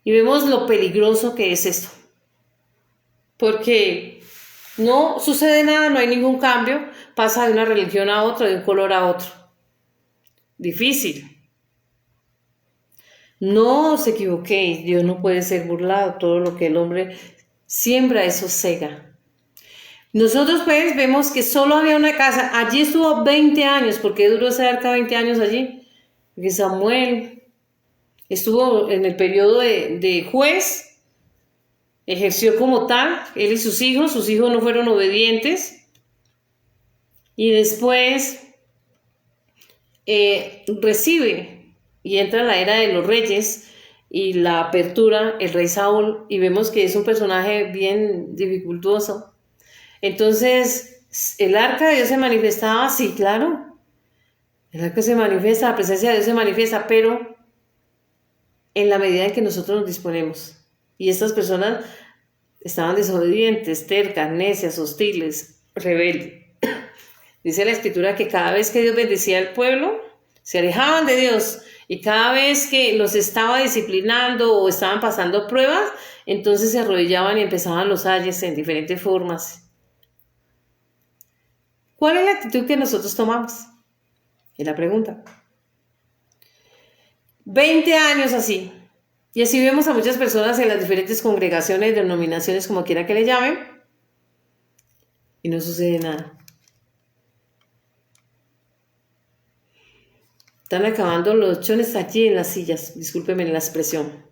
Y vemos lo peligroso que es esto. Porque no sucede nada, no hay ningún cambio, pasa de una religión a otra, de un color a otro. Difícil. No os equivoquéis, Dios no puede ser burlado, todo lo que el hombre siembra, eso sega. Nosotros pues vemos que solo había una casa, allí estuvo 20 años, ¿por qué duró esa arca 20 años allí? Porque Samuel estuvo en el periodo de juez, ejerció como tal, él y sus hijos no fueron obedientes, y después recibe y entra en la era de los reyes y la apertura, el rey Saúl, y vemos que es un personaje bien dificultoso. Entonces, ¿el arca de Dios se manifestaba? Sí, claro, el arca se manifiesta, la presencia de Dios se manifiesta, pero en la medida en que nosotros nos disponemos. Y estas personas estaban desobedientes, tercas, necias, hostiles, rebeldes. Dice la Escritura que cada vez que Dios bendecía al pueblo, se alejaban de Dios. Y cada vez que los estaba disciplinando o estaban pasando pruebas, entonces se arrodillaban y empezaban los ayes en diferentes formas. ¿Cuál es la actitud que nosotros tomamos? Es la pregunta. 20 años así. Y así vemos a muchas personas en las diferentes congregaciones, denominaciones, como quiera que le llamen, y no sucede nada. Están acabando los chones allí en las sillas, discúlpenme la expresión.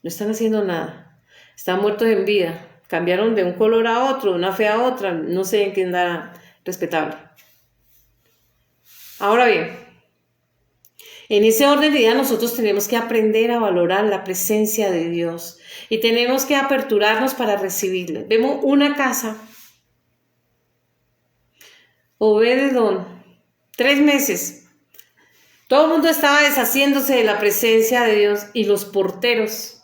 No están haciendo nada. Están muertos en vida. Cambiaron de un color a otro, de una fe a otra, no sé en qué andará respetable. Ahora bien, en ese orden de idea nosotros tenemos que aprender a valorar la presencia de Dios y tenemos que aperturarnos para recibirle. Vemos una casa, Obed-Edom, 3 meses. Todo el mundo estaba deshaciéndose de la presencia de Dios y los porteros.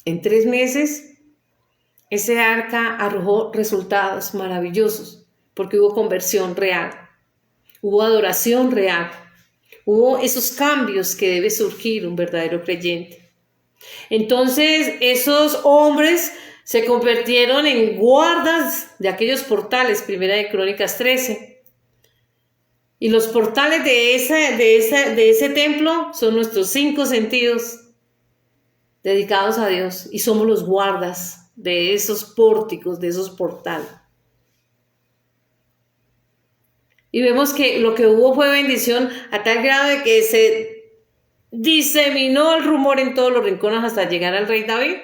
En 3 meses, ese arca arrojó resultados maravillosos porque hubo conversión real, hubo adoración real, hubo esos cambios que debe surgir un verdadero creyente. Entonces, esos hombres se convirtieron en guardas de aquellos portales, Primera de Crónicas 13. Y los portales de ese templo son nuestros 5 sentidos dedicados a Dios. Y somos los guardas de esos pórticos, de esos portales. Y vemos que lo que hubo fue bendición a tal grado de que se diseminó el rumor en todos los rincones hasta llegar al rey David,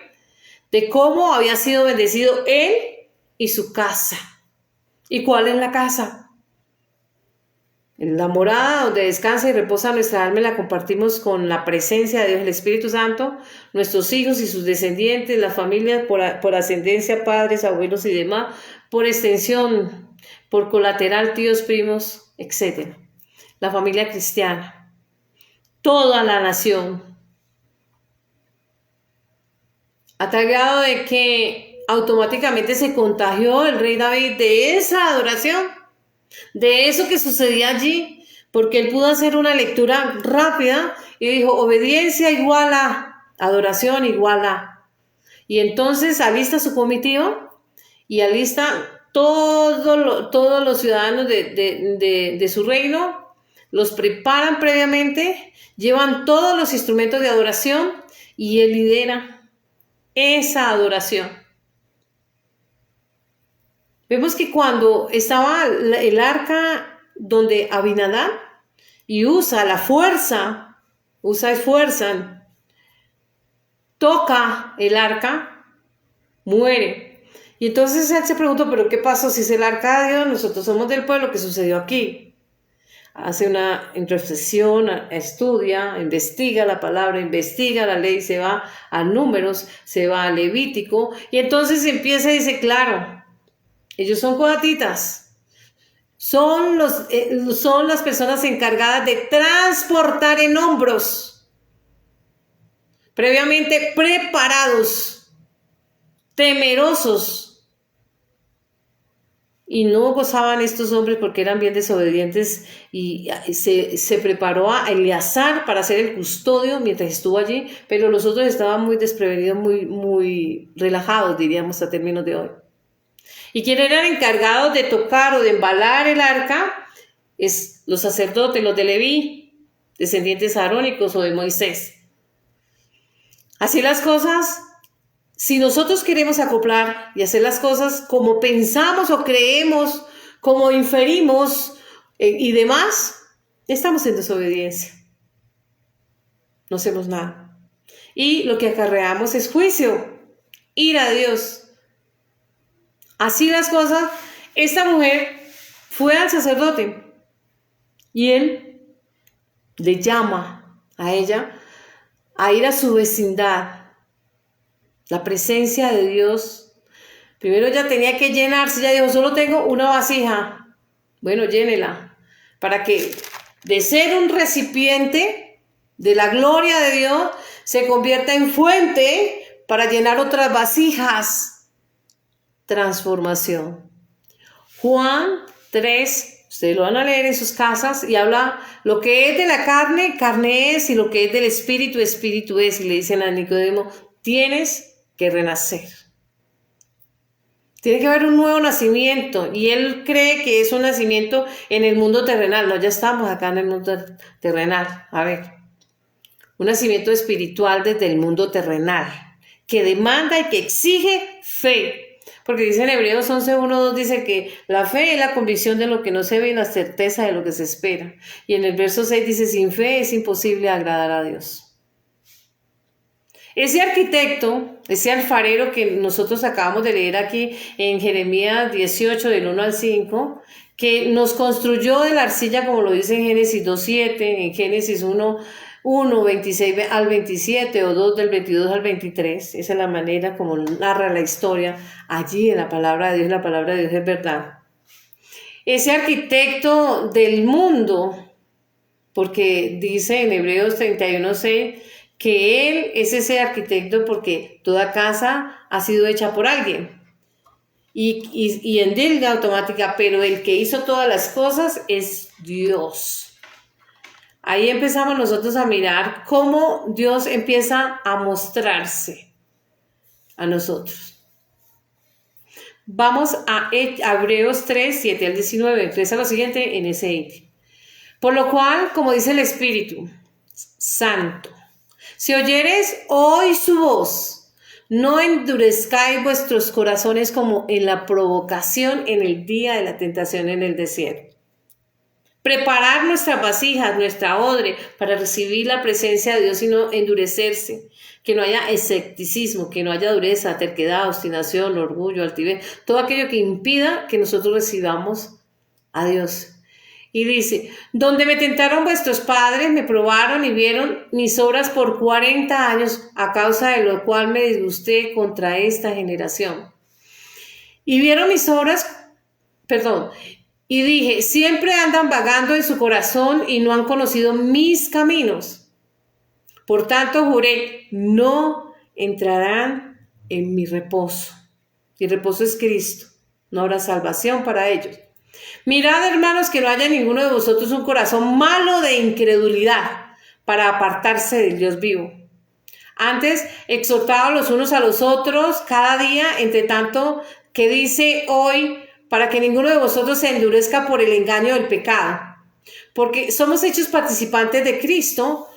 de cómo había sido bendecido él y su casa. ¿Y cuál es la casa? En la morada donde descansa y reposa nuestra alma, la compartimos con la presencia de Dios, el Espíritu Santo, nuestros hijos y sus descendientes, la familia por ascendencia, padres, abuelos y demás, por extensión, por colateral, tíos, primos, etc. La familia cristiana, toda la nación, a tal grado de que automáticamente se contagió el rey David de esa adoración, de eso que sucedía allí, porque él pudo hacer una lectura rápida y dijo, obediencia igual a, adoración igual a. Y entonces alista su comitiva y alista todos los ciudadanos de su reino, los preparan previamente, llevan todos los instrumentos de adoración y él lidera esa adoración. Vemos que cuando estaba el arca donde Abinadab y Usa la fuerza, toca el arca, muere. Y entonces él se preguntó, ¿pero qué pasó? Si es el arca de Dios, nosotros somos del pueblo, ¿qué sucedió aquí? Hace una reflexión, estudia, investiga la palabra, investiga la ley, se va a Números, se va a Levítico, y entonces empieza y dice, claro, ellos son coatitas, son las personas encargadas de transportar en hombros, previamente preparados, temerosos. Y no gozaban estos hombres porque eran bien desobedientes y se preparó a Eleazar para ser el custodio mientras estuvo allí, pero los otros estaban muy desprevenidos, muy relajados, diríamos a términos de hoy. Y quienes eran encargados de tocar o de embalar el arca es los sacerdotes, los de Leví, descendientes arónicos o de Moisés. Así las cosas. Si nosotros queremos acoplar y hacer las cosas como pensamos o creemos, como inferimos y demás, estamos en desobediencia. No hacemos nada. Y lo que acarreamos es juicio, ira a Dios. Así las cosas, esta mujer fue al sacerdote y él le llama a ella a ir a su vecindad. La presencia de Dios. Primero ella tenía que llenarse. Ella dijo, solo tengo una vasija. Bueno, llénela. Para que de ser un recipiente de la gloria de Dios, se convierta en fuente para llenar otras vasijas. Transformación. Juan 3, ustedes lo van a leer en sus casas y habla lo que es de la carne, carne es, y lo que es del espíritu, espíritu es. Y le dicen a Nicodemo, tienes que renacer. Tiene que haber un nuevo nacimiento y él cree que es un nacimiento en el mundo terrenal. No, ya estamos acá en el mundo terrenal. A ver, un nacimiento espiritual desde el mundo terrenal que demanda y que exige fe. Porque dice en Hebreos 11:1-2 dice que la fe es la convicción de lo que no se ve y la certeza de lo que se espera. Y en el verso 6 dice, sin fe es imposible agradar a Dios. Ese arquitecto, ese alfarero que nosotros acabamos de leer aquí en Jeremías 18, del 1 al 5, que nos construyó de la arcilla, como lo dice en Génesis 2:7, en Génesis 1, 26 al 27 o 2 del 22 al 23, esa es la manera como narra la historia allí en la palabra de Dios es verdad. Ese arquitecto del mundo, porque dice en Hebreos 31:6, que Él es ese arquitecto porque toda casa ha sido hecha por alguien y en tilde automática, pero el que hizo todas las cosas es Dios. Ahí empezamos nosotros a mirar cómo Dios empieza a mostrarse a nosotros. Vamos a Hebreos 3, 7 al 19, empieza lo siguiente en ese índice. Por lo cual, como dice el Espíritu Santo, si oyeres hoy su voz, no endurezcáis vuestros corazones como en la provocación en el día de la tentación en el desierto. Preparar nuestras vasijas, nuestra odre, para recibir la presencia de Dios y no endurecerse. Que no haya escepticismo, que no haya dureza, terquedad, obstinación, orgullo, altivez, todo aquello que impida que nosotros recibamos a Dios. Y dice, donde me tentaron vuestros padres, me probaron y vieron mis obras por 40 años, a causa de lo cual me disgusté contra esta generación. Y vieron mis obras, y dije, siempre andan vagando en su corazón y no han conocido mis caminos. Por tanto, juré, no entrarán en mi reposo. Y el reposo es Cristo, no habrá salvación para ellos. Mirad, hermanos, que no haya ninguno de vosotros un corazón malo de incredulidad para apartarse del Dios vivo. Antes, exhortados los unos a los otros cada día, entre tanto que dice hoy, para que ninguno de vosotros se endurezca por el engaño del pecado. Porque somos hechos participantes de Cristo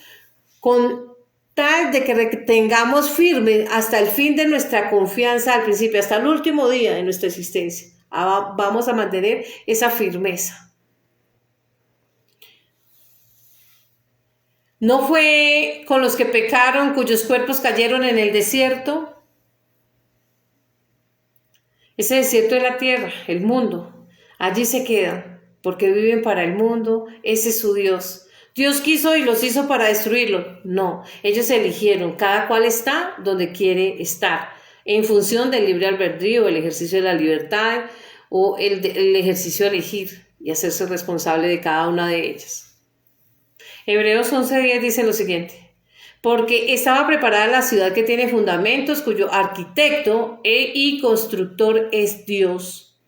con tal de que retengamos firme hasta el fin de nuestra confianza al principio, hasta el último día de nuestra existencia. Vamos a mantener esa firmeza. ¿No fue con los que pecaron, cuyos cuerpos cayeron en el desierto? Ese desierto de la tierra, el mundo, allí se quedan, porque viven para el mundo, ese es su Dios. Dios quiso y los hizo para destruirlo. No, ellos eligieron, cada cual está donde quiere estar, en función del libre albedrío, el ejercicio de la libertad o el ejercicio de elegir y hacerse responsable de cada una de ellas. Hebreos 11:10 dice lo siguiente: porque estaba preparada la ciudad que tiene fundamentos, cuyo arquitecto y constructor es Dios.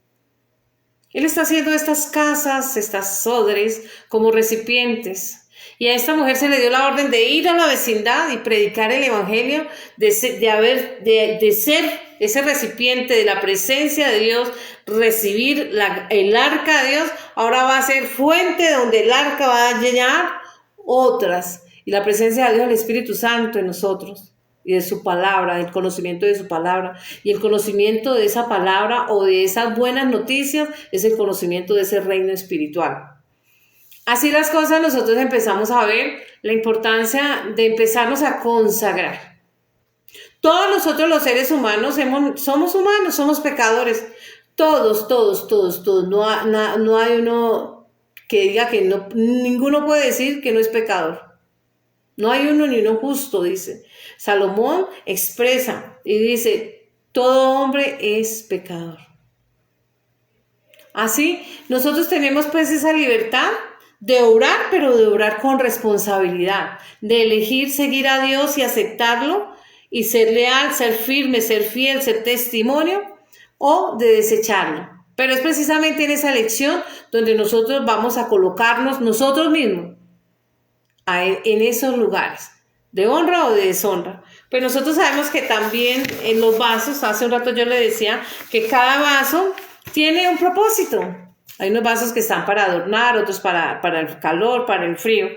Él está haciendo estas casas, estas odres, como recipientes. Y a esta mujer se le dio la orden de ir a la vecindad y predicar el evangelio, de ser ese recipiente de la presencia de Dios, recibir el arca de Dios. Ahora va a ser fuente donde el arca va a llenar otras. Y la presencia de Dios, el Espíritu Santo en nosotros, y de su palabra, el conocimiento de su palabra, y el conocimiento de esa palabra o de esas buenas noticias es el conocimiento de ese reino espiritual. Así las cosas, nosotros empezamos a ver la importancia de empezarnos a consagrar. Todos nosotros los seres humanos somos humanos, somos pecadores. Todos. No hay uno que diga que no, ninguno puede decir que no es pecador. No hay uno ni uno justo, dice. Salomón expresa y dice, todo hombre es pecador. Así, nosotros tenemos pues esa libertad de orar, pero de orar con responsabilidad, de elegir seguir a Dios y aceptarlo y ser leal, ser firme, ser fiel, ser testimonio o de desecharlo. Pero es precisamente en esa elección donde nosotros vamos a colocarnos nosotros mismos en esos lugares, de honra o de deshonra. Pero nosotros sabemos que también en los vasos, hace un rato yo le decía que cada vaso tiene un propósito. Hay unos vasos que están para adornar, otros para el calor, para el frío.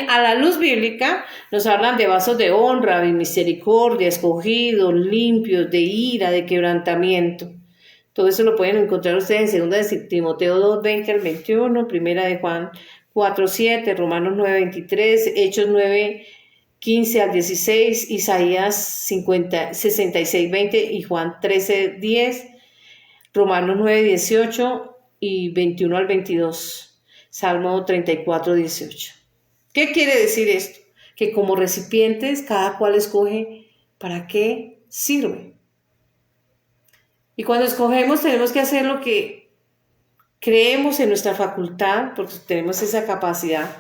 A la luz bíblica nos hablan de vasos de honra, de misericordia, escogidos, limpios, de ira, de quebrantamiento. Todo eso lo pueden encontrar ustedes en 2 de Timoteo 2, 20 al 21, 1 de Juan 4:7, Romanos 9:23, Hechos 9:15 al 16, Isaías 66:20 y Juan 13:10, Romanos 9:18 y 21 al 22, Salmo 34:18. ¿Qué quiere decir esto? Que como recipientes cada cual escoge para qué sirve. Y cuando escogemos tenemos que hacer lo que creemos en nuestra facultad, porque tenemos esa capacidad.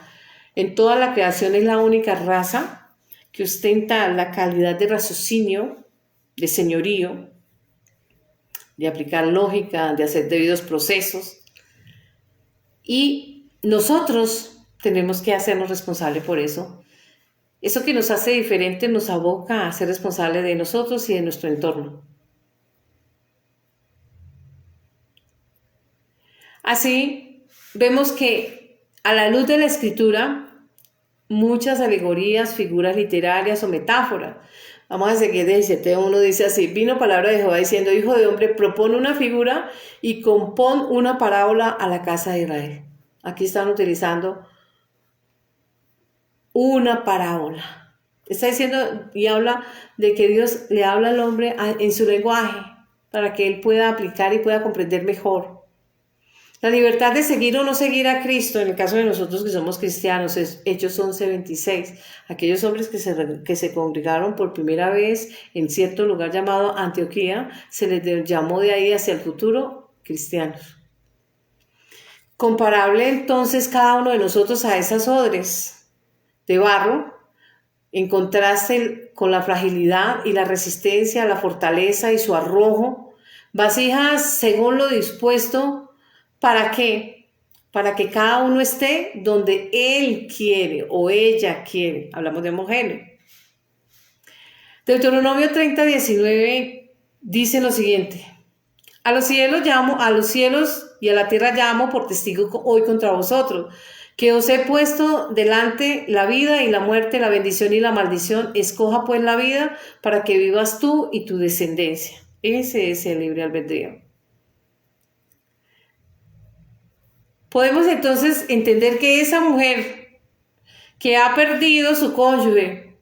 En toda la creación es la única raza que ostenta la calidad de raciocinio, de señorío, de aplicar lógica, de hacer debidos procesos. Y nosotros tenemos que hacernos responsables por eso. Eso que nos hace diferentes nos aboca a ser responsables de nosotros y de nuestro entorno. Así, vemos que a la luz de la Escritura, muchas alegorías, figuras literarias o metáforas. Vamos a seguir de 17:1, dice así: vino palabra de Jehová diciendo, hijo de hombre, propone una figura y compón una parábola a la casa de Israel. Aquí están utilizando una parábola. Está diciendo y habla de que Dios le habla al hombre en su lenguaje para que él pueda aplicar y pueda comprender mejor. La libertad de seguir o no seguir a Cristo, en el caso de nosotros que somos cristianos, es Hechos 11:26. Aquellos hombres que se congregaron por primera vez en cierto lugar llamado Antioquía, se les llamó de ahí hacia el futuro cristianos. Comparable entonces cada uno de nosotros a esas odres de barro, en contraste con la fragilidad y la resistencia, la fortaleza y su arrojo, vasijas según lo dispuesto. ¿Para qué? Para que cada uno esté donde él quiere o ella quiere. Hablamos de homogéneo. Deuteronomio 30:19 dice lo siguiente: a los cielos y a la tierra llamo por testigo hoy contra vosotros, que os he puesto delante la vida y la muerte, la bendición y la maldición. Escoja pues la vida para que vivas tú y tu descendencia. Ese es el libre albedrío. Podemos entonces entender que esa mujer que ha perdido su cónyuge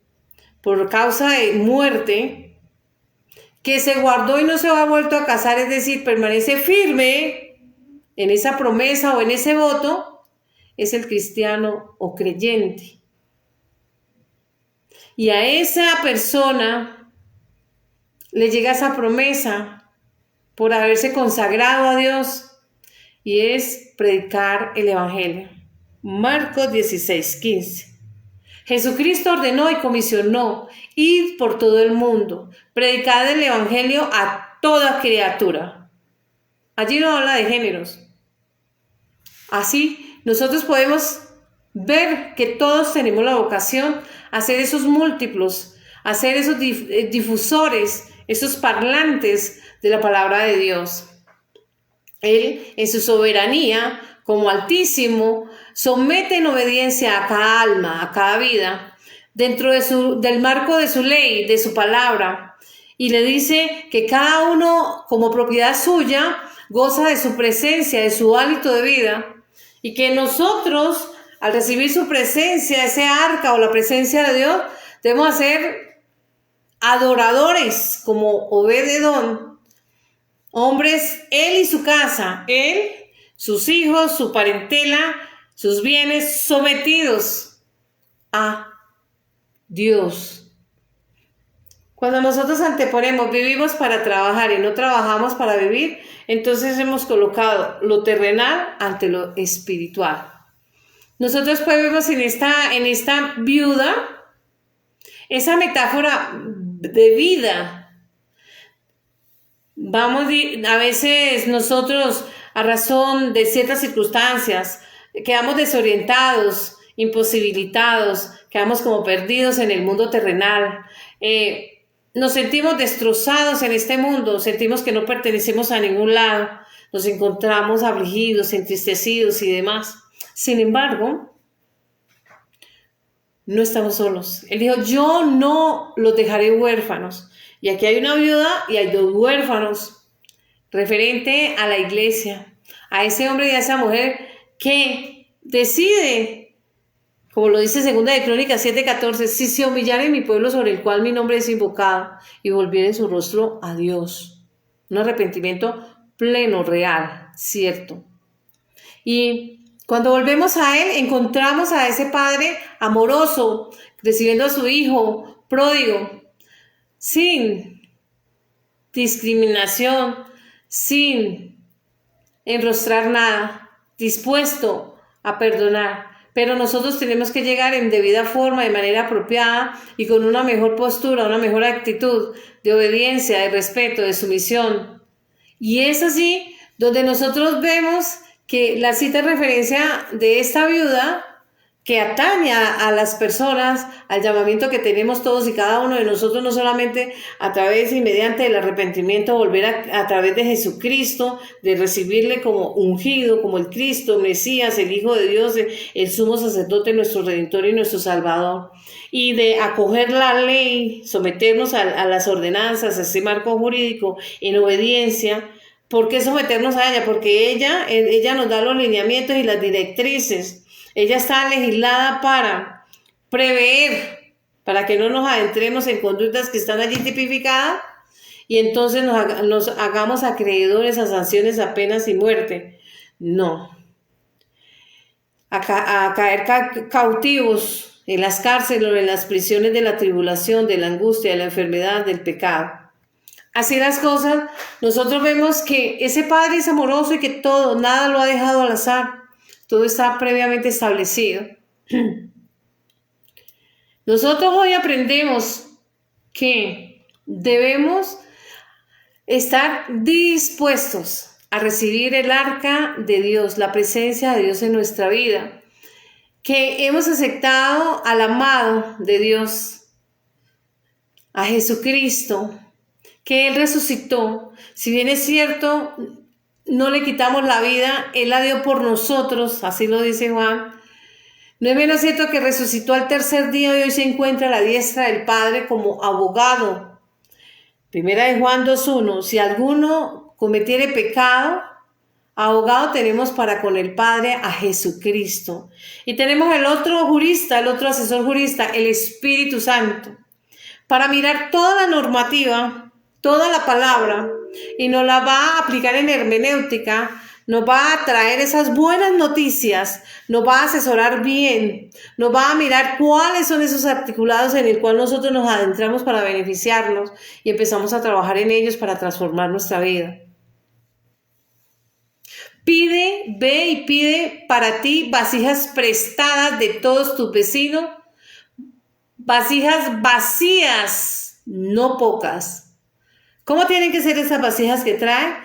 por causa de muerte, que se guardó y no se ha vuelto a casar, es decir, permanece firme en esa promesa o en ese voto, es el cristiano o creyente. Y a esa persona le llega esa promesa por haberse consagrado a Dios y es predicar el Evangelio. Marcos 16:15. Jesucristo ordenó y comisionó: id por todo el mundo, predicad el Evangelio a toda criatura. Allí no habla de géneros. Así, nosotros podemos ver que todos tenemos la vocación a ser esos múltiplos, a ser esos difusores, esos parlantes de la palabra de Dios. Él, en su soberanía, como Altísimo, somete en obediencia a cada alma, a cada vida, dentro del marco de su ley, de su palabra, y le dice que cada uno, como propiedad suya, goza de su presencia, de su hálito de vida, y que nosotros, al recibir su presencia, ese arca o la presencia de Dios, debemos ser adoradores, como Obed-Edom, hombres, él y su casa, él, sus hijos, su parentela, sus bienes, sometidos a Dios. Cuando nosotros anteponemos, vivimos para trabajar y no trabajamos para vivir, entonces hemos colocado lo terrenal ante lo espiritual. Nosotros pues vemos en esta viuda esa metáfora de vida. A veces nosotros, a razón de ciertas circunstancias, quedamos desorientados, imposibilitados, quedamos como perdidos en el mundo terrenal. Nos sentimos destrozados en este mundo, sentimos que no pertenecemos a ningún lado, nos encontramos afligidos, entristecidos y demás. Sin embargo, no estamos solos. Él dijo: yo no los dejaré huérfanos. Y aquí hay una viuda y hay dos huérfanos, referente a la iglesia, a ese hombre y a esa mujer que decide, como lo dice 2 de Crónicas 7:14, si se humillare mi pueblo sobre el cual mi nombre es invocado y volviere su rostro a Dios. Un arrepentimiento pleno, real, cierto. Y cuando volvemos a Él, encontramos a ese Padre amoroso, recibiendo a su Hijo pródigo, sin discriminación, sin enrostrar nada, dispuesto a perdonar. Pero nosotros tenemos que llegar en debida forma, de manera apropiada y con una mejor postura, una mejor actitud de obediencia, de respeto, de sumisión. Y es así donde nosotros vemos que la cita es referencia de esta viuda que atañe a las personas, al llamamiento que tenemos todos y cada uno de nosotros, no solamente a través y mediante el arrepentimiento, volver a través de Jesucristo, de recibirle como ungido, como el Cristo, Mesías, el Hijo de Dios, el sumo sacerdote, nuestro Redentor y nuestro Salvador, y de acoger la ley, someternos a las ordenanzas, a ese marco jurídico en obediencia. ¿Por qué someternos a ella? Porque ella nos da los lineamientos y las directrices. Ella está legislada para prever, para que no nos adentremos en conductas que están allí tipificadas y entonces nos hagamos acreedores a sanciones, a penas y muerte. No. A caer cautivos en las cárceles o en las prisiones de la tribulación, de la angustia, de la enfermedad, del pecado. Así las cosas, nosotros vemos que ese Padre es amoroso y que nada lo ha dejado al azar. Todo está previamente establecido. Nosotros hoy aprendemos que debemos estar dispuestos a recibir el arca de Dios, la presencia de Dios en nuestra vida, que hemos aceptado al amado de Dios, a Jesucristo, que Él resucitó. Si bien es cierto, no le quitamos la vida, Él la dio por nosotros, así lo dice Juan. No es menos cierto que resucitó al tercer día y hoy se encuentra a la diestra del Padre como abogado. Primera de Juan 2:1, si alguno cometiere pecado, abogado tenemos para con el Padre a Jesucristo. Y tenemos el otro jurista, el otro asesor jurista, el Espíritu Santo, para mirar toda la normativa toda la palabra y nos la va a aplicar en hermenéutica, nos va a traer esas buenas noticias, nos va a asesorar bien, nos va a mirar cuáles son esos articulados en el cual nosotros nos adentramos para beneficiarnos y empezamos a trabajar en ellos para transformar nuestra vida. Pide, ve y pide para ti vasijas prestadas de todos tus vecinos, vasijas vacías, no pocas. ¿Cómo tienen que ser esas vasijas que traen?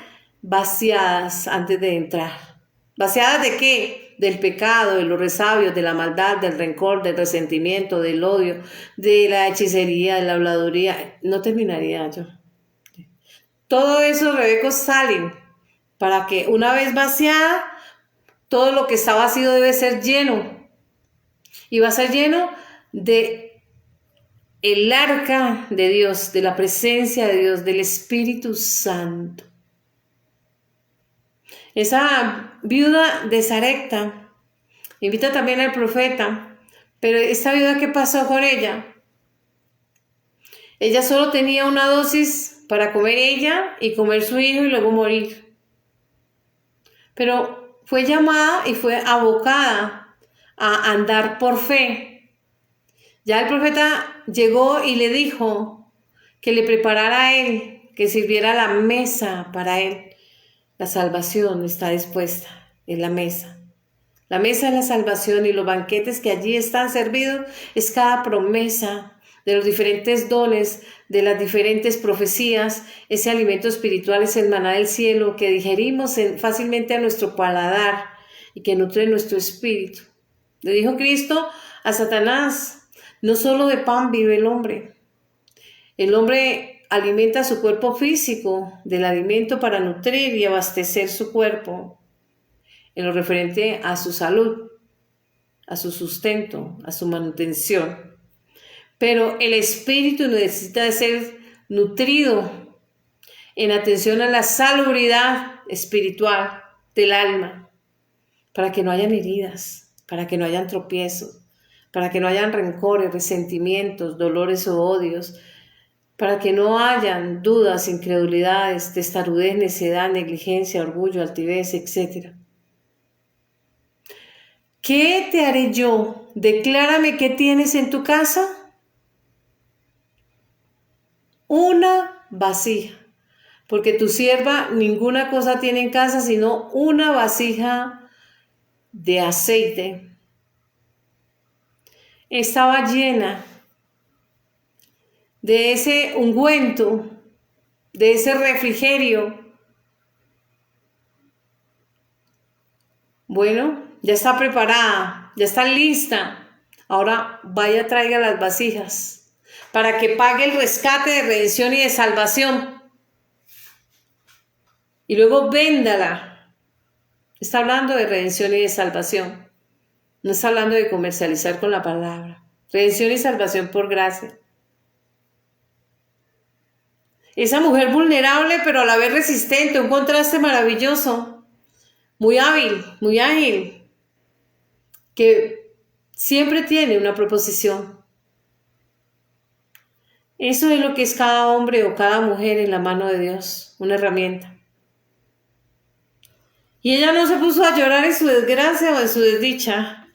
Vaciadas antes de entrar. ¿Vaciadas de qué? Del pecado, de los resabios, de la maldad, del rencor, del resentimiento, del odio, de la hechicería, de la habladuría. No terminaría yo. Todo eso, rebecos, salen para que una vez vaciada, todo lo que está vacío debe ser lleno. Y va a ser lleno de el arca de Dios, de la presencia de Dios, del Espíritu Santo. Esa viuda de Sarepta invita también al profeta, pero esta viuda, ¿qué pasó con ella? Ella solo tenía una dosis para comer ella y comer su hijo y luego morir. Pero fue llamada y fue abocada a andar por fe. Ya el profeta llegó y le dijo que le preparara a él, que sirviera la mesa para él. La salvación está dispuesta en la mesa. La mesa es la salvación y los banquetes que allí están servidos es cada promesa de los diferentes dones, de las diferentes profecías. Ese alimento espiritual es el maná del cielo que digerimos fácilmente a nuestro paladar y que nutre nuestro espíritu. Le dijo Cristo a Satanás, no solo de pan vive el hombre. El hombre alimenta su cuerpo físico del alimento para nutrir y abastecer su cuerpo en lo referente a su salud, a su sustento, a su manutención. Pero el espíritu necesita de ser nutrido en atención a la salubridad espiritual del alma, para que no hayan heridas, para que no hayan tropiezos, para que no hayan rencores, resentimientos, dolores o odios, para que no hayan dudas, incredulidades, testarudez, necedad, negligencia, orgullo, altivez, etc. ¿Qué te haré yo? Declárame qué tienes en tu casa. Una vasija, porque tu sierva ninguna cosa tiene en casa sino una vasija de aceite. Estaba llena de ese ungüento, de ese refrigerio. Bueno, ya está preparada, ya está lista. Ahora vaya, traiga las vasijas para que pague el rescate de redención y de salvación. Y luego véndala. Está hablando de redención y de salvación. No está hablando de comercializar con la palabra. Redención y salvación por gracia. Esa mujer vulnerable, pero a la vez resistente, un contraste maravilloso, muy hábil, muy ágil, que siempre tiene una proposición. Eso es lo que es cada hombre o cada mujer en la mano de Dios, una herramienta. Y ella no se puso a llorar en su desgracia o en su desdicha.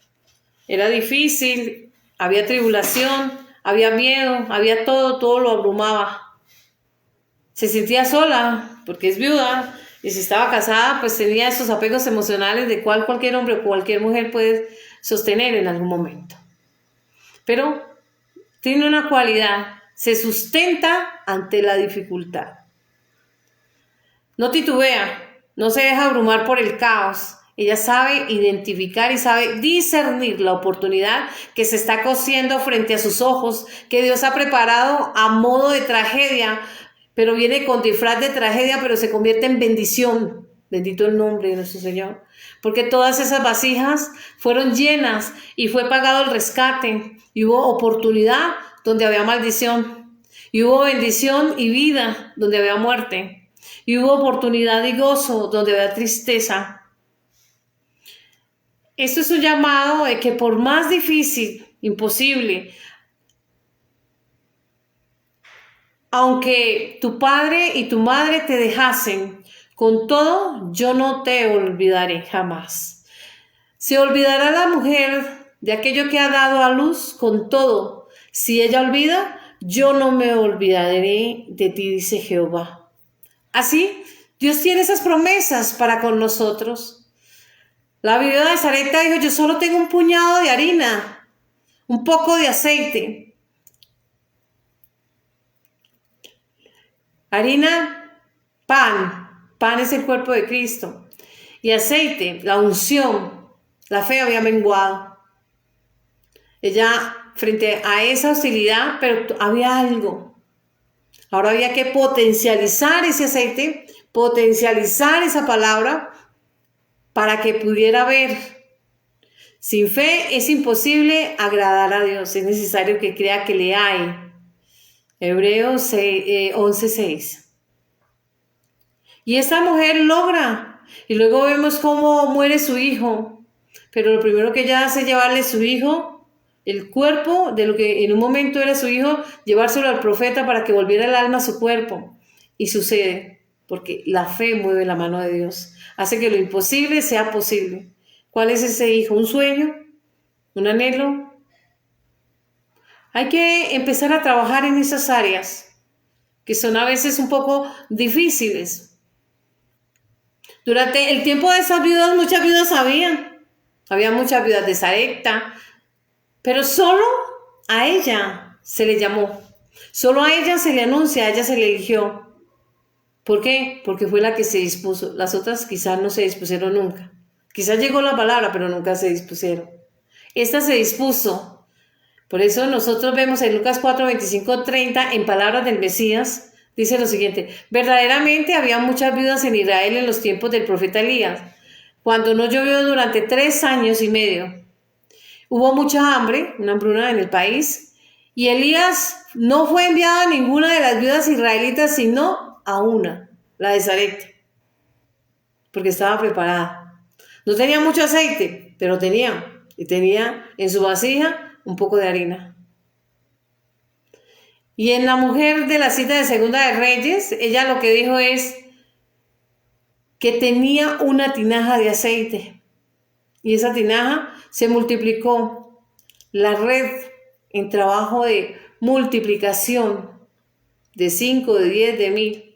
Era difícil, había tribulación, había miedo, había todo lo abrumaba. Se sentía sola porque es viuda y si estaba casada pues tenía esos apegos emocionales de cualquier hombre o cualquier mujer puede sostener en algún momento. Pero tiene una cualidad, se sustenta ante la dificultad. No titubea, no se deja abrumar por el caos. Ella sabe identificar y sabe discernir la oportunidad que se está cociendo frente a sus ojos, que Dios ha preparado a modo de tragedia, pero viene con disfraz de tragedia, pero se convierte en bendición. Bendito el nombre de nuestro Señor. Porque todas esas vasijas fueron llenas y fue pagado el rescate. Y hubo oportunidad donde había maldición. Y hubo bendición y vida donde había muerte. Y hubo oportunidad y gozo donde había tristeza. Esto es un llamado de que por más difícil, imposible, aunque tu padre y tu madre te dejasen, con todo yo no te olvidaré jamás. Se olvidará la mujer de aquello que ha dado a luz, con todo. Si ella olvida, yo no me olvidaré de ti, dice Jehová. Así, Dios tiene esas promesas para con nosotros. La viuda de Sarepta dijo, yo solo tengo un puñado de harina, un poco de aceite. Harina, pan es el cuerpo de Cristo. Y aceite, la unción, la fe había menguado. Ella, frente a esa hostilidad, pero había algo. Ahora había que potencializar ese aceite, potencializar esa palabra para que pudiera ver. Sin fe es imposible agradar a Dios, es necesario que crea que le hay. Hebreos 11:6. Y esta mujer logra, y luego vemos cómo muere su hijo, pero lo primero que ella hace es llevarle su hijo, el cuerpo de lo que en un momento era su hijo, llevárselo al profeta para que volviera el alma a su cuerpo. Y sucede, porque la fe mueve la mano de Dios, hace que lo imposible sea posible. ¿Cuál es ese hijo? ¿Un sueño? ¿Un anhelo? Hay que empezar a trabajar en esas áreas que son a veces un poco difíciles. Durante el tiempo de esas viudas, muchas viudas había muchas viudas de Sarepta, pero solo a ella se le llamó, solo a ella se le anuncia, a ella se le eligió. ¿Por qué? Porque fue la que se dispuso. Las otras quizás no se dispusieron nunca. Quizás llegó la palabra, pero nunca se dispusieron. Esta se dispuso. Por eso nosotros vemos en Lucas 4, 25, 30, en palabras del Mesías, dice lo siguiente: verdaderamente había muchas viudas en Israel en los tiempos del profeta Elías, cuando no llovió durante 3 años y medio. Hubo mucha hambre, una hambruna en el país, y Elías no fue enviado a ninguna de las viudas israelitas, sino a una, la de Sarepta, porque estaba preparada. No tenía mucho aceite, pero tenía, y tenía en su vasija un poco de harina. Y en la mujer de la cita de Segunda de Reyes, ella lo que dijo es que tenía una tinaja de aceite, y esa tinaja se multiplicó. La red en trabajo de multiplicación de 5, de 10, de 1000,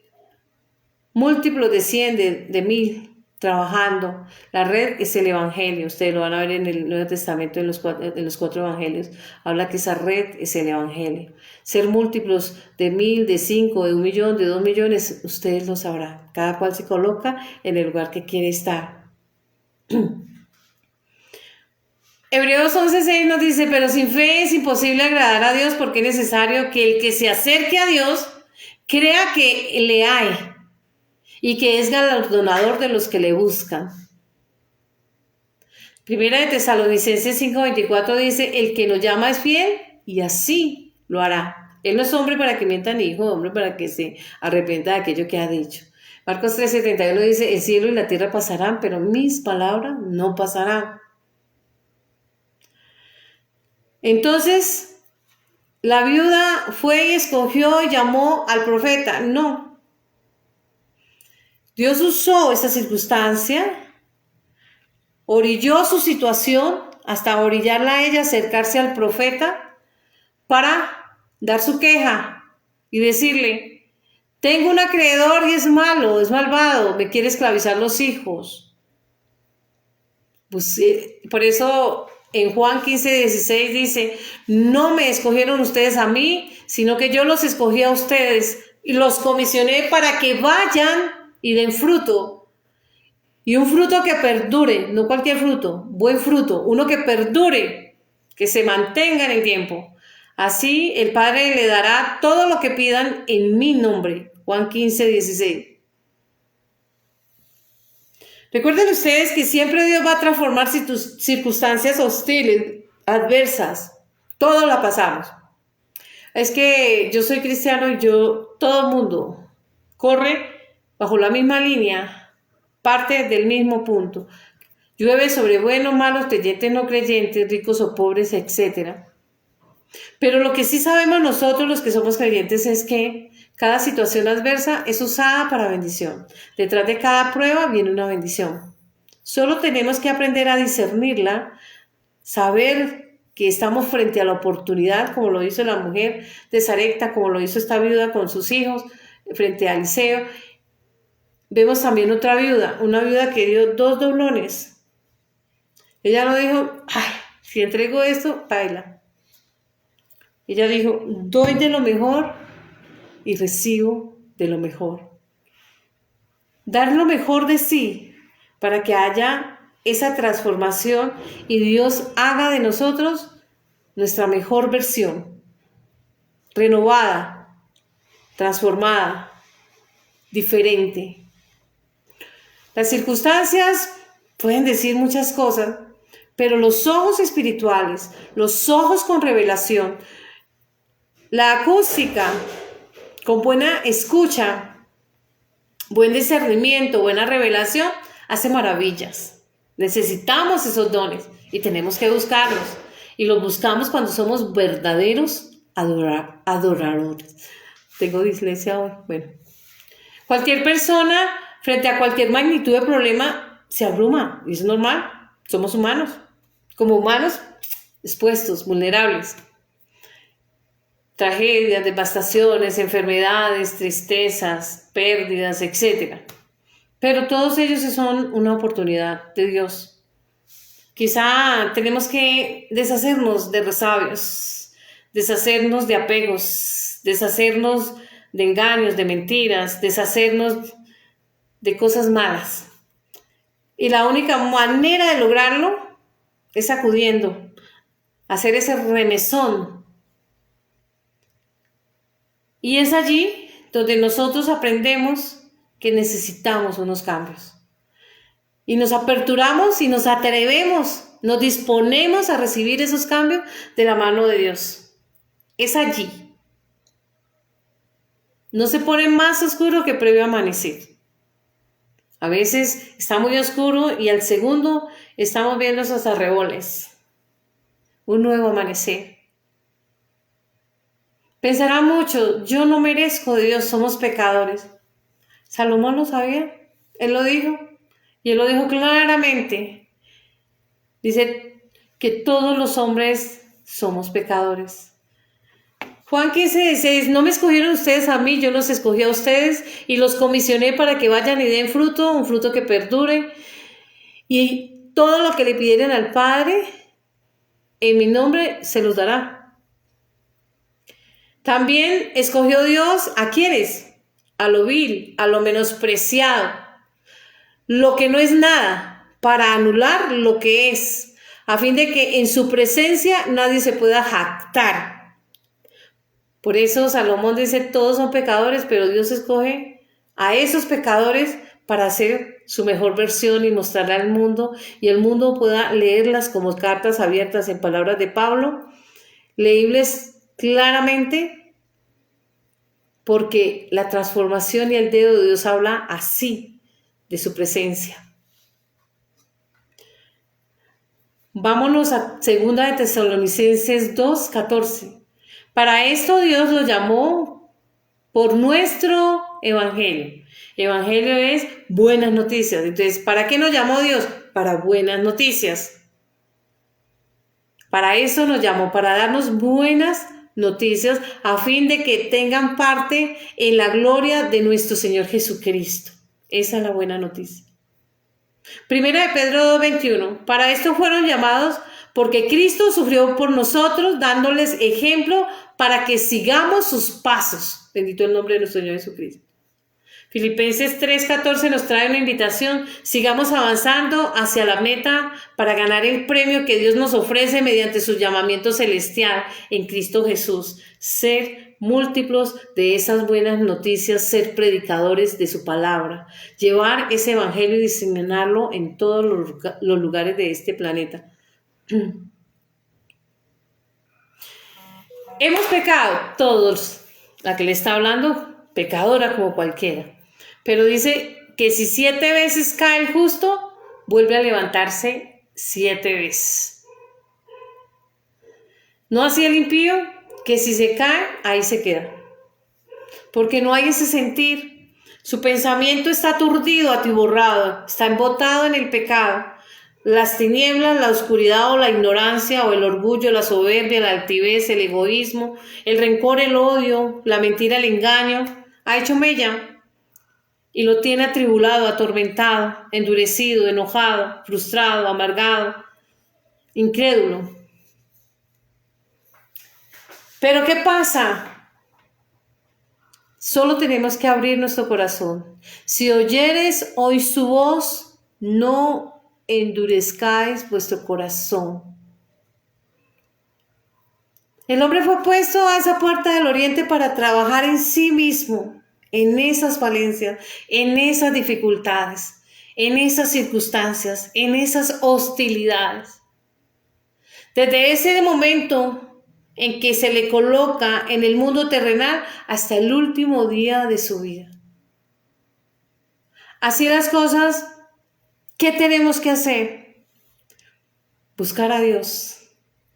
múltiplos de 100, de 1000, trabajando. La red es el Evangelio. Ustedes lo van a ver en el Nuevo Testamento, en los 4 Evangelios. Habla que esa red es el Evangelio. Ser múltiplos de 1000, de 5, de 1 millón, de 2 millones, ustedes lo sabrán. Cada cual se coloca en el lugar que quiere estar. Hebreos 11:6 nos dice, pero sin fe es imposible agradar a Dios, porque es necesario que el que se acerque a Dios crea que le hay y que es galardonador de los que le buscan. Primera de Tesalonicenses 5:24 dice, el que nos llama es fiel y así lo hará. Él no es hombre para que mienta, ni hijo de hombre para que se arrepienta de aquello que ha dicho. Marcos 13:31 dice, el cielo y la tierra pasarán, pero mis palabras no pasarán. Entonces, la viuda fue y escogió y llamó al profeta. No. Dios usó esa circunstancia, orilló su situación hasta orillarla a ella, acercarse al profeta para dar su queja y decirle, tengo un acreedor y es malo, es malvado, me quiere esclavizar los hijos. Pues, por eso en Juan 15:16 dice, no me escogieron ustedes a mí, sino que yo los escogí a ustedes y los comisioné para que vayan y den fruto. Y un fruto que perdure, no cualquier fruto, buen fruto, uno que perdure, que se mantenga en el tiempo. Así el Padre le dará todo lo que pidan en mi nombre. Juan 15:16. Recuerden ustedes que siempre Dios va a transformar tus circunstancias hostiles, adversas. Todo la pasamos. Es que yo soy cristiano y todo el mundo corre bajo la misma línea, parte del mismo punto. Llueve sobre buenos, malos, creyentes, no creyentes, ricos o pobres, etc. Pero lo que sí sabemos nosotros los que somos creyentes es que Cada situación adversa es usada para bendición. Detrás de cada prueba viene una bendición. Solo tenemos que aprender a discernirla, saber que estamos frente a la oportunidad, como lo hizo la mujer de Sarepta, como lo hizo esta viuda con sus hijos, frente a Eliseo. Vemos también otra viuda, una viuda que dio 2 doblones. Ella no dijo, ay, si entrego esto, baila. Ella dijo, doy de lo mejor y recibo de lo mejor. Dar lo mejor de sí para que haya esa transformación y Dios haga de nosotros nuestra mejor versión, renovada, transformada, diferente. Las circunstancias pueden decir muchas cosas, pero los ojos espirituales, los ojos con revelación, la acústica con buena escucha, buen discernimiento, buena revelación, hace maravillas. Necesitamos esos dones y tenemos que buscarlos. Y los buscamos cuando somos verdaderos adoradores. Tengo dislexia hoy. Bueno. Cualquier persona, frente a cualquier magnitud de problema, se abruma. Y es normal. Somos humanos. Como humanos, expuestos, vulnerables. Tragedias, devastaciones, enfermedades, tristezas, pérdidas, etc. Pero todos ellos son una oportunidad de Dios. Quizá tenemos que deshacernos de resabios, deshacernos de apegos, deshacernos de engaños, de mentiras, deshacernos de cosas malas. Y la única manera de lograrlo es sacudiendo, hacer ese remesón. Y es allí donde nosotros aprendemos que necesitamos unos cambios. Y nos aperturamos y nos atrevemos, nos disponemos a recibir esos cambios de la mano de Dios. Es allí. No se pone más oscuro que previo amanecer. A veces está muy oscuro y al segundo estamos viendo esos arreboles. Un nuevo amanecer. Pensará mucho, yo no merezco de Dios, somos pecadores. Salomón lo sabía, él lo dijo. Y él lo dijo claramente. Dice que todos los hombres somos pecadores. Juan 15:16, no me escogieron ustedes a mí, yo los escogí a ustedes y los comisioné para que vayan y den fruto, un fruto que perdure. Y todo lo que le pidieran al Padre, en mi nombre se los dará. También escogió Dios a quienes, a lo vil, a lo menospreciado, lo que no es nada, para anular lo que es, a fin de que en su presencia nadie se pueda jactar. Por eso Salomón dice, todos son pecadores, pero Dios escoge a esos pecadores para hacer su mejor versión y mostrarla al mundo, y el mundo pueda leerlas como cartas abiertas en palabras de Pablo, leíbles claramente, porque la transformación y el dedo de Dios habla así de su presencia. Vámonos a 2 de Tesalonicenses 2:14. Para esto Dios lo llamó por nuestro evangelio. Evangelio es buenas noticias. Entonces, ¿para qué nos llamó Dios? Para buenas noticias. Para eso nos llamó, para darnos buenas noticias a fin de que tengan parte en la gloria de nuestro Señor Jesucristo. Esa es la buena noticia. Primera de Pedro 2:21. Para esto fueron llamados porque Cristo sufrió por nosotros, dándoles ejemplo para que sigamos sus pasos. Bendito el nombre de nuestro Señor Jesucristo. Filipenses 3:14 nos trae una invitación. Sigamos avanzando hacia la meta para ganar el premio que Dios nos ofrece mediante su llamamiento celestial en Cristo Jesús. Ser múltiplos de esas buenas noticias, ser predicadores de su palabra, llevar ese evangelio y diseminarlo en todos los lugares de este planeta. Hemos pecado todos, la que le está hablando, pecadora como cualquiera. Pero dice que si 7 veces cae el justo, vuelve a levantarse 7 veces. No así el impío, que si se cae, ahí se queda. porque no hay ese sentir. Su pensamiento está aturdido, atiborrado, está embotado en el pecado. Las tinieblas, la oscuridad o la ignorancia o el orgullo, la soberbia, la altivez, el egoísmo, el rencor, el odio, la mentira, el engaño, ha hecho mella y lo tiene atribulado, atormentado, endurecido, enojado, frustrado, amargado, incrédulo. Pero ¿qué pasa? Solo tenemos que abrir nuestro corazón. Si oyeres hoy su voz, no endurezcáis vuestro corazón. El hombre fue puesto a esa puerta del oriente para trabajar en sí mismo, en esas falencias, en esas dificultades, en esas circunstancias, en esas hostilidades. Desde ese momento en que se le coloca en el mundo terrenal hasta el último día de su vida. Así las cosas, ¿qué tenemos que hacer? Buscar a Dios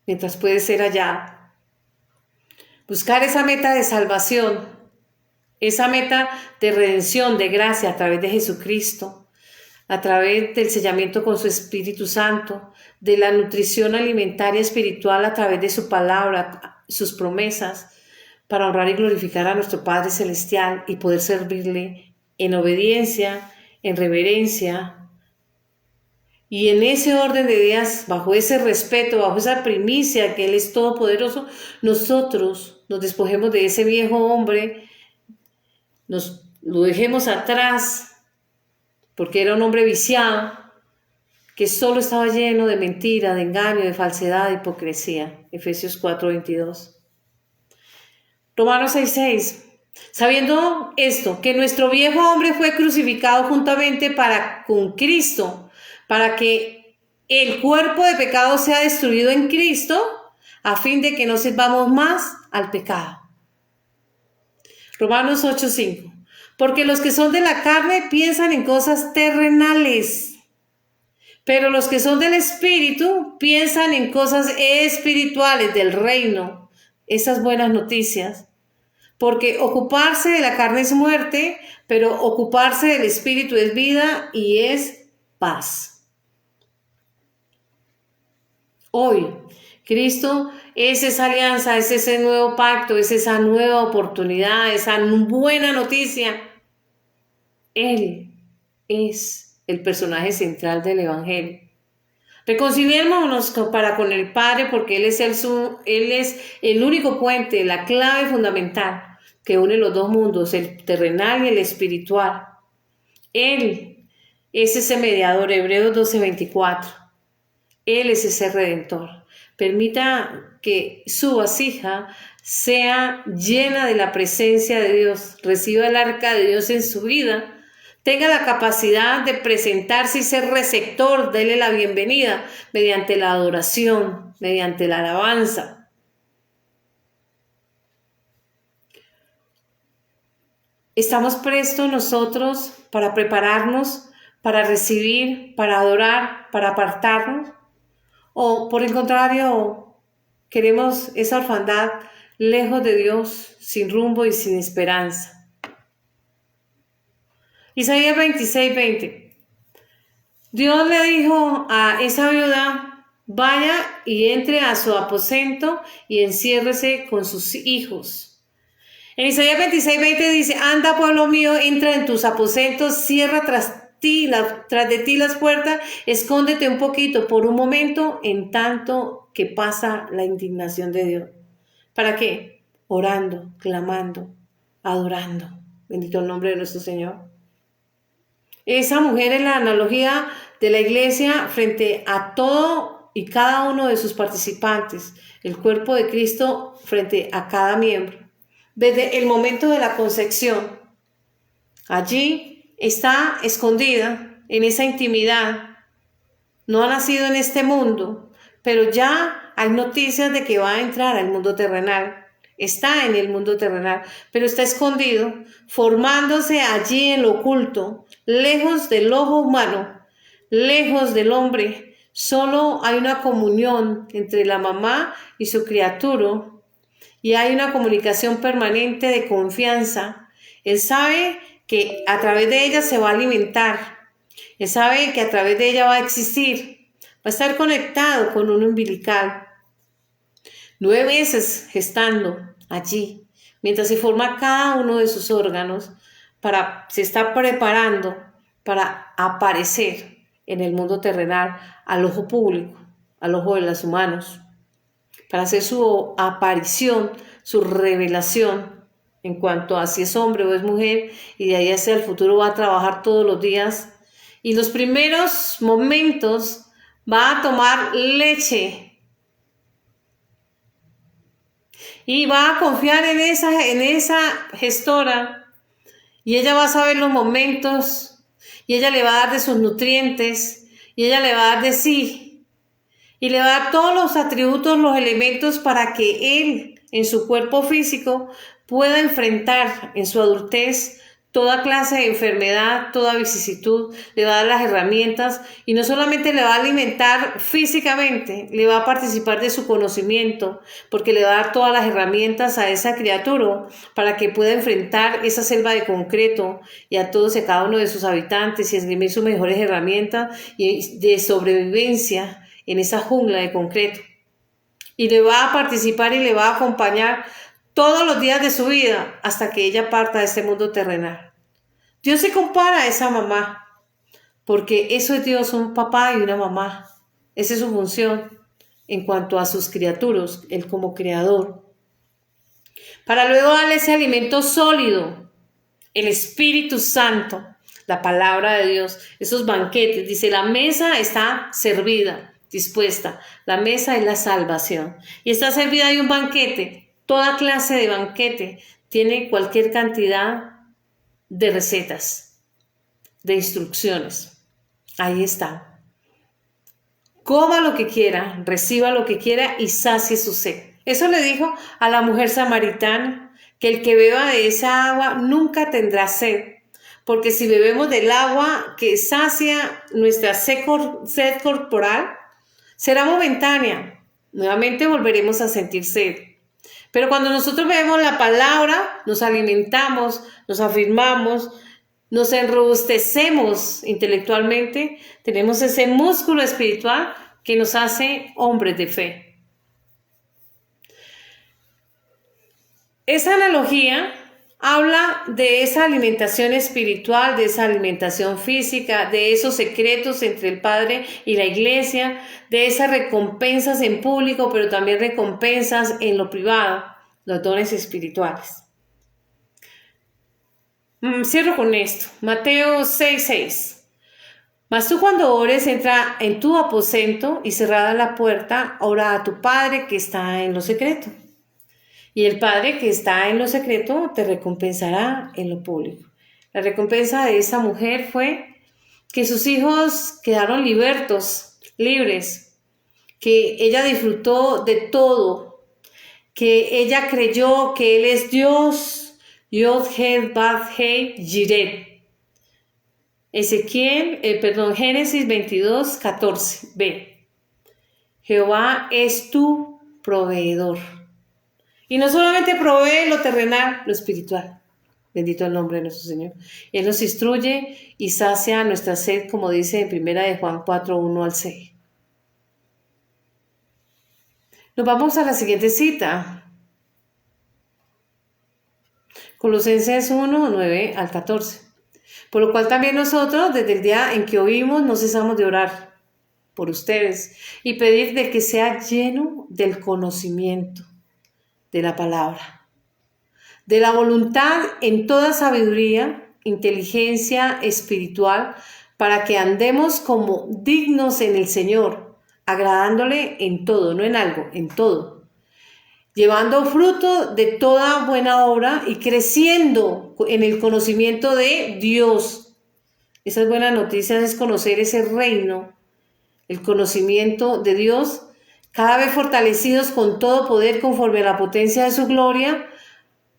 mientras puede ser hallado. Buscar esa meta de salvación, esa meta de redención, de gracia a través de Jesucristo, a través del sellamiento con su Espíritu Santo, de la nutrición alimentaria espiritual a través de su palabra, sus promesas, para honrar y glorificar a nuestro Padre Celestial y poder servirle en obediencia, en reverencia. Y en ese orden de ideas, bajo ese respeto, bajo esa primicia que Él es todopoderoso, nosotros nos despojemos de ese viejo hombre, lo dejemos atrás, porque era un hombre viciado, que solo estaba lleno de mentira, de engaño, de falsedad, de hipocresía. Efesios 4:22. Romanos 6:6. Sabiendo esto, que nuestro viejo hombre fue crucificado juntamente con Cristo, para que el cuerpo de pecado sea destruido en Cristo, a fin de que no sirvamos más al pecado. Romanos 8:5. Porque los que son de la carne piensan en cosas terrenales, pero los que son del Espíritu piensan en cosas espirituales del reino. Esas buenas noticias. Porque ocuparse de la carne es muerte, pero ocuparse del Espíritu es vida y es paz. Hoy, Cristo es esa alianza, es ese nuevo pacto, es esa nueva oportunidad, esa buena noticia. Él es el personaje central del Evangelio. Reconciliémonos para con el Padre porque Él es el único puente, la clave fundamental que une los dos mundos, el terrenal y el espiritual. Él es ese mediador, Hebreos 12:24. Él es ese redentor. Permita que su vasija sea llena de la presencia de Dios, reciba el arca de Dios en su vida, tenga la capacidad de presentarse y ser receptor, dele la bienvenida mediante la adoración, mediante la alabanza. ¿Estamos prestos nosotros para prepararnos, para recibir, para adorar, para apartarnos? ¿O por el contrario, queremos esa orfandad lejos de Dios, sin rumbo y sin esperanza? Isaías 26:20. Dios le dijo a esa viuda, vaya y entre a su aposento y enciérrese con sus hijos. En Isaías 26:20 dice, anda pueblo mío, entra en tus aposentos, cierra tras de ti las puertas, escóndete un poquito por un momento en tanto que pasa la indignación de Dios. ¿Para qué? Orando, clamando, adorando. Bendito el nombre de nuestro Señor. Esa mujer es la analogía de la iglesia frente a todo y cada uno de sus participantes, el cuerpo de Cristo frente a cada miembro. Desde el momento de la concepción, allí está escondida en esa intimidad. No ha nacido en este mundo, pero ya hay noticias de que va a entrar al mundo terrenal. Está en el mundo terrenal, pero está escondido, formándose allí en lo oculto, lejos del ojo humano, lejos del hombre. Solo hay una comunión entre la mamá y su criatura, y hay una comunicación permanente de confianza Él sabe que a través de ella se va a alimentar. Él sabe que a través de ella va a existir. Va a estar conectado con un umbilical. 9 meses gestando allí, mientras se forma cada uno de sus órganos, se está preparando para aparecer en el mundo terrenal al ojo público, al ojo de los humanos, para hacer su aparición, su revelación en cuanto a si es hombre o es mujer, y de ahí hacia el futuro va a trabajar todos los días. Y los primeros momentos va a tomar leche y va a confiar en esa gestora, y ella va a saber los momentos, y ella le va a dar de sus nutrientes, y ella le va a dar de sí, y le va a dar todos los atributos, los elementos para que él, en su cuerpo físico, pueda enfrentar en su adultez toda clase de enfermedad, toda vicisitud. Le va a dar las herramientas, y no solamente le va a alimentar físicamente, le va a participar de su conocimiento, porque le va a dar todas las herramientas a esa criatura para que pueda enfrentar esa selva de concreto y a todos y a cada uno de sus habitantes, y esgrimir sus mejores herramientas y de sobrevivencia en esa jungla de concreto. Y le va a participar y le va a acompañar todos los días de su vida hasta que ella parta de este mundo terrenal. Dios se compara a esa mamá, porque eso es Dios, un papá y una mamá. Esa es su función en cuanto a sus criaturas, Él como creador. Para luego darle ese alimento sólido, el Espíritu Santo, la palabra de Dios, esos banquetes. Dice, la mesa está servida, dispuesta. La mesa es la salvación. Y está servida de un banquete. Toda clase de banquete tiene cualquier cantidad de recetas, de instrucciones. Ahí está. Coma lo que quiera, reciba lo que quiera y sacie su sed. Eso le dijo a la mujer samaritana, que el que beba de esa agua nunca tendrá sed, porque si bebemos del agua que sacia nuestra sed corporal, será momentánea. Nuevamente volveremos a sentir sed. Pero cuando nosotros vemos la palabra, nos alimentamos, nos afirmamos, nos enrobustecemos intelectualmente, tenemos ese músculo espiritual que nos hace hombres de fe. Esa analogía habla de esa alimentación espiritual, de esa alimentación física, de esos secretos entre el Padre y la Iglesia, de esas recompensas en público, pero también recompensas en lo privado, los dones espirituales. Cierro con esto. Mateo 6:6. Mas tú cuando ores, entra en tu aposento y cerrada la puerta, ora a tu Padre que está en lo secreto. Y el Padre que está en lo secreto te recompensará en lo público. La recompensa de esa mujer fue que sus hijos quedaron libres, que ella disfrutó de todo, que ella creyó que Él es Dios, Yod, Hel, Bad, Hei, Jireh. Génesis 22:14b. Jehová es tu proveedor. Y no solamente provee lo terrenal, lo espiritual. Bendito el nombre de nuestro Señor. Él nos instruye y sacia nuestra sed, como dice en 1 de Juan 4:1-6. Nos vamos a la siguiente cita. Colosenses 1:9-14. Por lo cual también nosotros, desde el día en que oímos, no cesamos de orar por ustedes y pedir de que sea lleno del conocimiento de la palabra, de la voluntad en toda sabiduría, inteligencia espiritual, para que andemos como dignos en el Señor, agradándole en todo, no en algo, en todo, llevando fruto de toda buena obra y creciendo en el conocimiento de Dios. Esas buenas noticias es conocer ese reino, el conocimiento de Dios, cada vez fortalecidos con todo poder conforme a la potencia de su gloria,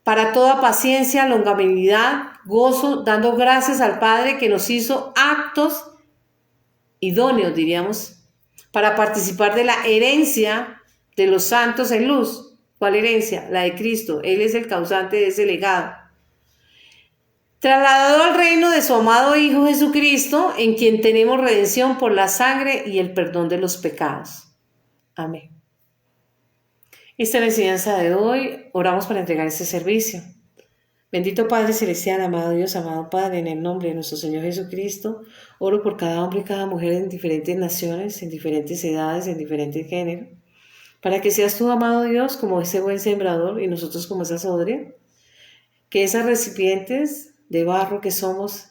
para toda paciencia, longanimidad, gozo, dando gracias al Padre que nos hizo aptos, idóneos diríamos, para participar de la herencia de los santos en luz. ¿Cuál herencia? La de Cristo. Él es el causante de ese legado. trasladado al reino de su amado Hijo Jesucristo, en quien tenemos redención por la sangre y el perdón de los pecados. Amén. Esta es la enseñanza de hoy. Oramos para entregar este servicio. Bendito Padre Celestial, amado Dios, amado Padre, en el nombre de nuestro Señor Jesucristo, oro por cada hombre y cada mujer en diferentes naciones, en diferentes edades, en diferentes géneros, para que seas tú, amado Dios, como ese buen sembrador y nosotros como esa sodre, que esas recipientes de barro que somos,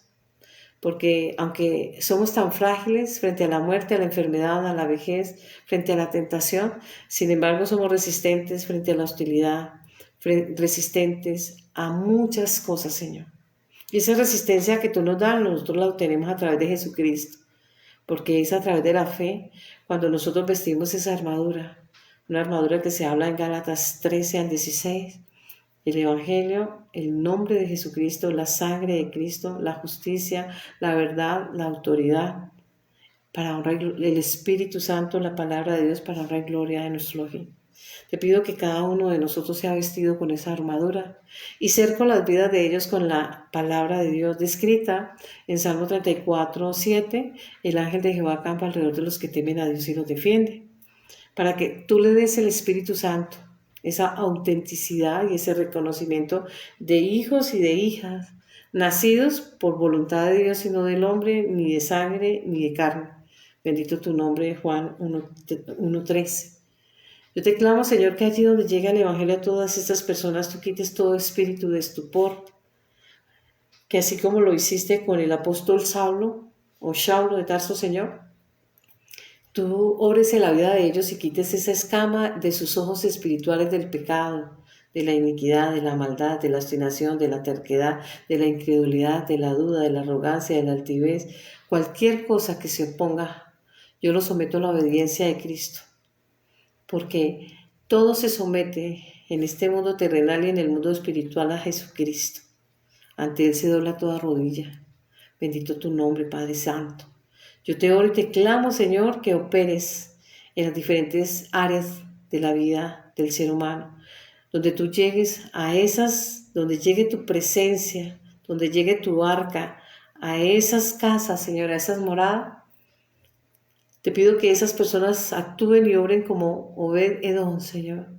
porque aunque somos tan frágiles frente a la muerte, a la enfermedad, a la vejez, frente a la tentación, sin embargo somos resistentes frente a la hostilidad, resistentes a muchas cosas, Señor. Y esa resistencia que tú nos das, nosotros la obtenemos a través de Jesucristo, porque es a través de la fe cuando nosotros vestimos esa armadura, una armadura que se habla en Gálatas 13 al 16, el Evangelio, el nombre de Jesucristo, la sangre de Cristo, la justicia, la verdad, la autoridad, para honrar el Espíritu Santo, la palabra de Dios, para honrar y gloria de nuestro Elohim. Te pido que cada uno de nosotros sea vestido con esa armadura y cerco las vidas de ellos con la palabra de Dios descrita en Salmo 34, 7. El ángel de Jehová acampa alrededor de los que temen a Dios y los defiende. Para que tú le des el Espíritu Santo, esa autenticidad y ese reconocimiento de hijos y de hijas, nacidos por voluntad de Dios y no del hombre, ni de sangre, ni de carne. Bendito tu nombre, Juan 1:13. Yo te clamo, Señor, que allí donde llega el Evangelio a todas estas personas, tú quites todo espíritu de estupor, que así como lo hiciste con el apóstol Saulo o Saulo de Tarso, Señor, tú obres en la vida de ellos y quites esa escama de sus ojos espirituales del pecado, de la iniquidad, de la maldad, de la obstinación, de la terquedad, de la incredulidad, de la duda, de la arrogancia, de la altivez, cualquier cosa que se oponga, yo lo someto a la obediencia de Cristo. Porque todo se somete en este mundo terrenal y en el mundo espiritual a Jesucristo. Ante Él se dobla toda rodilla. Bendito tu nombre, Padre Santo. Yo te oro y te clamo, Señor, que operes en las diferentes áreas de la vida del ser humano, donde tú llegues a esas, donde llegue tu presencia, donde llegue tu arca, a esas casas, Señor, a esas moradas. Te pido que esas personas actúen y obren como Obed-Edom, Señor.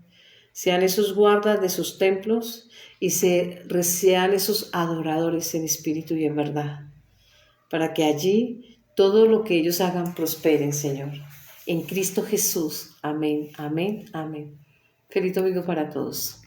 Sean esos guardas de sus templos y sean esos adoradores en espíritu y en verdad. Para que allí todo lo que ellos hagan prosperen, Señor. En Cristo Jesús. Amén, amén, amén. Feliz domingo para todos.